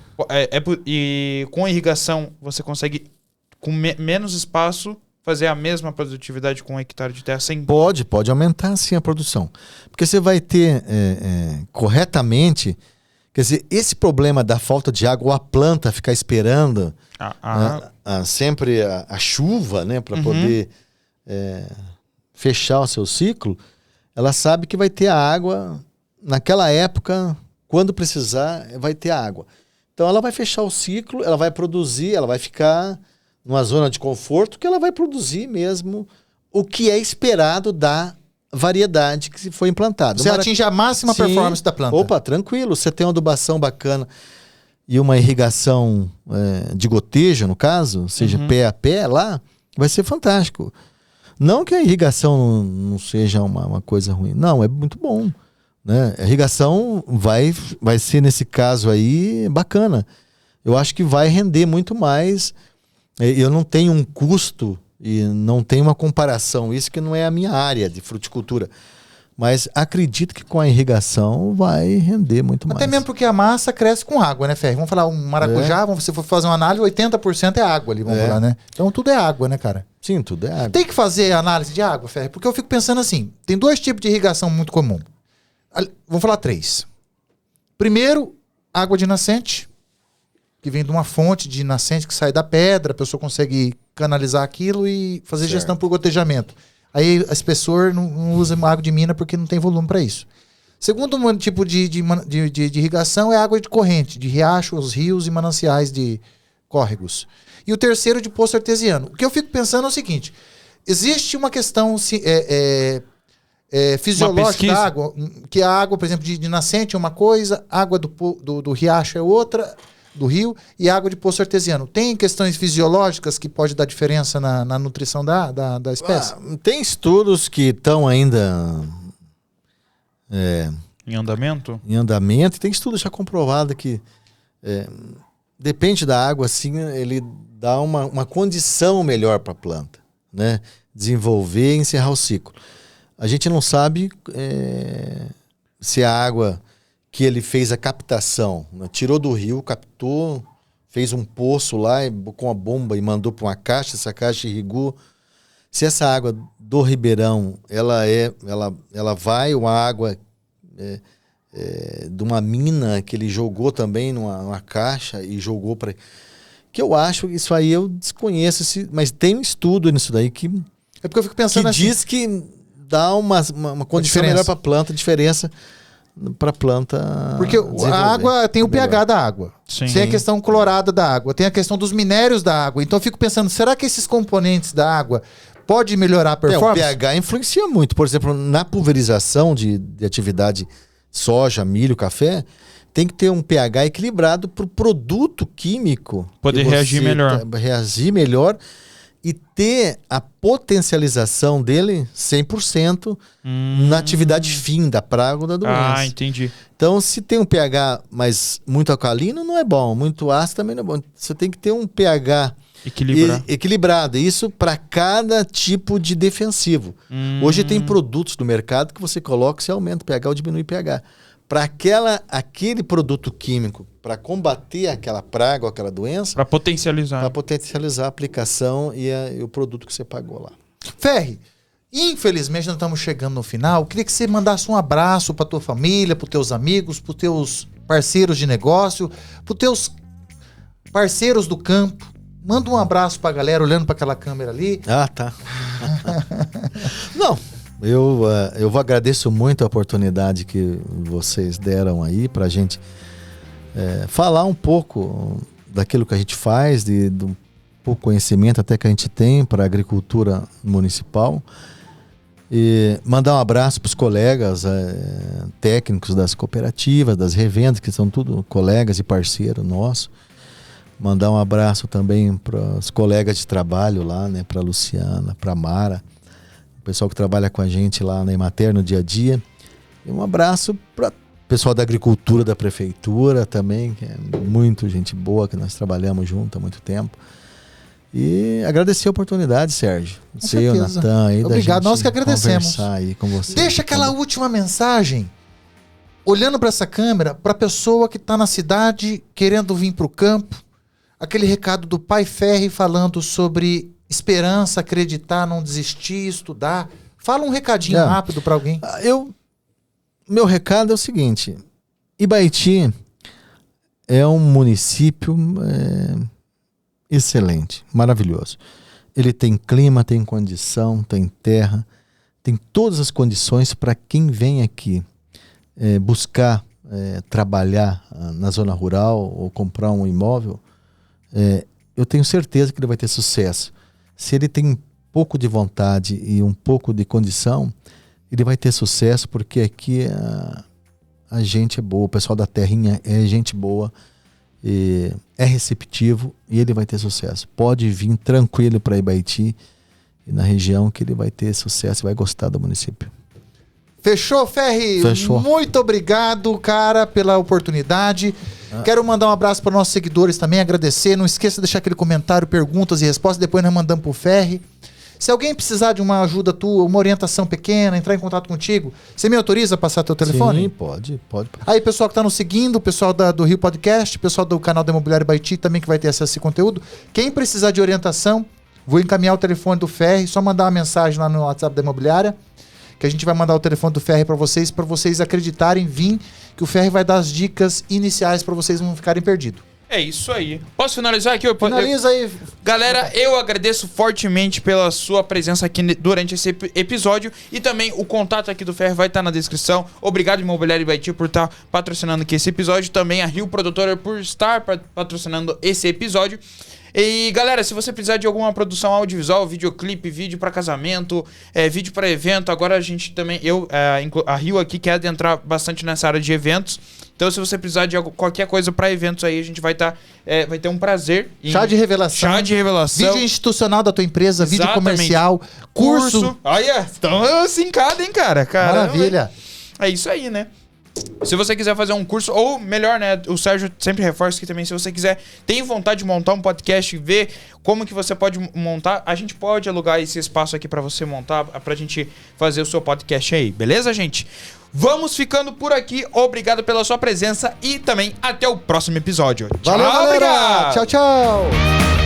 E com a irrigação você consegue, com menos espaço, fazer a mesma produtividade com 1 hectare de terra sem... Pode aumentar sim a produção. Porque você vai ter corretamente... Quer dizer, esse problema da falta de água, ou a planta ficar esperando sempre a chuva, né, para poder fechar o seu ciclo, ela sabe que vai ter a água naquela época, quando precisar, vai ter água. Então ela vai fechar o ciclo, ela vai produzir, ela vai ficar numa zona de conforto que ela vai produzir mesmo o que é esperado da variedade que foi implantada. Você atinge a máxima performance da planta. Opa, tranquilo. Você tem uma adubação bacana e uma irrigação de gotejo, no caso, seja pé a pé lá, vai ser fantástico. Não que a irrigação não seja uma coisa ruim. Não, é muito bom. Né? A irrigação vai ser, nesse caso aí, bacana. Eu acho que vai render muito mais. Eu não tenho um custo e não tem uma comparação, isso que não é a minha área de fruticultura. Mas acredito que com a irrigação vai render muito mais. Até mesmo porque a massa cresce com água, né, Ferri? Vamos falar, um maracujá, se for fazer uma análise, 80% é água ali, vamos falar, né? Então tudo é água, né, cara? Sim, tudo é água. Tem que fazer análise de água, Ferri? Porque eu fico pensando assim, tem 2 tipos de irrigação muito comum. Vamos falar 3. Primeiro, água de nascente, que vem de uma fonte de nascente que sai da pedra, a pessoa consegue canalizar aquilo e fazer gestão por gotejamento. Aí a espessor não usa água de mina porque não tem volume para isso. Segundo tipo de irrigação é água de corrente, de riachos, rios e mananciais de córregos. E o terceiro de poço artesiano. O que eu fico pensando é o seguinte, existe uma questão fisiológica da água, que a água, por exemplo, de nascente é uma coisa, água do riacho é outra. do rio e água de poço artesiano. Tem questões fisiológicas que pode dar diferença na nutrição da espécie? Tem estudos que estão ainda Em andamento? Em andamento. Tem estudos já comprovados que depende da água, assim, ele dá uma condição melhor para a planta, né? Desenvolver e encerrar o ciclo. A gente não sabe se a água que ele fez a captação, né? Tirou do rio, captou, fez um poço lá com a bomba e mandou para uma caixa, essa caixa irrigou. Se essa água do ribeirão, ela vai, uma água de uma mina que ele jogou também numa caixa e jogou para... Que eu acho, isso aí eu desconheço, mas tem um estudo nisso daí que... É porque eu fico pensando que assim, diz que dá uma condição melhor para a planta, diferença para a planta. Porque a água tem o pH da água. Sim. Tem a questão clorada da água, tem a questão dos minérios da água. Então eu fico pensando, será que esses componentes da água pode melhorar a performance? O pH influencia muito. Por exemplo, na pulverização de atividade soja, milho, café, tem que ter um pH equilibrado para o produto químico poder reagir melhor e ter a potencialização dele 100% na atividade fim da praga ou da doença. Ah, entendi. Então, se tem um pH muito alcalino, não é bom. Muito ácido também não é bom. Você tem que ter um pH equilibrado. Isso para cada tipo de defensivo. Hoje tem produtos no mercado que você coloca, você aumenta o pH ou diminui o pH. Para aquele produto químico, para combater aquela praga ou aquela doença... Para potencializar. Para potencializar a aplicação e o produto que você pagou lá. Ferri, infelizmente nós estamos chegando no final. Eu queria que você mandasse um abraço para tua família, para os teus amigos, para os teus parceiros de negócio, para os teus parceiros do campo. Manda um abraço para a galera olhando para aquela câmera ali. Ah, tá. Não... Eu agradeço muito a oportunidade que vocês deram aí para a gente falar um pouco daquilo que a gente faz, do pouco conhecimento até que a gente tem para a agricultura municipal. E mandar um abraço para os colegas técnicos das cooperativas, das revendas, que são tudo colegas e parceiros nossos. Mandar um abraço também para os colegas de trabalho lá, né, para a Luciana, para a Mara, o pessoal que trabalha com a gente lá na Emater no dia a dia. E um abraço para o pessoal da agricultura da prefeitura também, que é muito gente boa, que nós trabalhamos junto há muito tempo. E agradecer a oportunidade, Sérgio. Você e o Natan aí. Obrigado, nós que agradecemos. Conversar aí com você. Deixa aquela última mensagem, olhando para essa câmera, para a pessoa que está na cidade querendo vir para o campo. Aquele recado do Pai Ferri falando sobre esperança, acreditar, não desistir, estudar. Fala um recadinho rápido para alguém. Meu recado é o seguinte: Ibaiti é um município excelente, maravilhoso. Ele tem clima, tem condição, tem terra, tem todas as condições para quem vem aqui buscar trabalhar na zona rural ou comprar um imóvel. Eu tenho certeza que ele vai ter sucesso. Se ele tem um pouco de vontade e um pouco de condição, ele vai ter sucesso, porque aqui a gente é boa, o pessoal da terrinha é gente boa, é receptivo, e ele vai ter sucesso. Pode vir tranquilo para Ibaiti e na região, que ele vai ter sucesso e vai gostar do município. Fechou, Ferri? Fechou. Muito obrigado, cara, pela oportunidade. Quero mandar um abraço para nossos seguidores também, agradecer. Não esqueça de deixar aquele comentário, perguntas e respostas. Depois nós mandamos pro Ferri. Se alguém precisar de uma ajuda tua, uma orientação pequena, entrar em contato contigo, você me autoriza a passar teu telefone? Sim, pode. Aí, pessoal que está nos seguindo, o pessoal do Rio Podcast, o pessoal do canal da Imobiliária Ibaiti também, que vai ter acesso a esse conteúdo. Quem precisar de orientação, vou encaminhar o telefone do Ferri, só mandar uma mensagem lá no WhatsApp da Imobiliária, que a gente vai mandar o telefone do Ferri para vocês acreditarem, vir, que o Ferri vai dar as dicas iniciais para vocês não ficarem perdidos. É isso aí. Posso finalizar aqui? Finaliza aí. Galera, eu agradeço fortemente pela sua presença aqui durante esse episódio, e também o contato aqui do Ferri vai estar na descrição. Obrigado, Imobiliária Ibaiti, por estar patrocinando aqui esse episódio. Também a Rio Produtora por estar patrocinando esse episódio. E galera, se você precisar de alguma produção audiovisual, videoclipe, vídeo para casamento, vídeo para evento, agora a gente também, a Rio aqui quer adentrar bastante nessa área de eventos, Então, se você precisar de qualquer coisa para eventos aí, a gente vai ter um prazer. Chá de revelação. Chá de revelação. Vídeo institucional da tua empresa, vídeo comercial, curso. Olha, então se encada, hein, cara? Caramba. Maravilha. É isso aí, né? Se você quiser fazer um curso, ou melhor, né? O Sérgio sempre reforça que também, se você quiser, tem vontade de montar um podcast, ver como que você pode montar, a gente pode alugar esse espaço aqui pra você montar, pra gente fazer o seu podcast aí, beleza, gente? Vamos ficando por aqui, obrigado pela sua presença e também até o próximo episódio. Valeu, tchau, galera. obrigado! Tchau, tchau!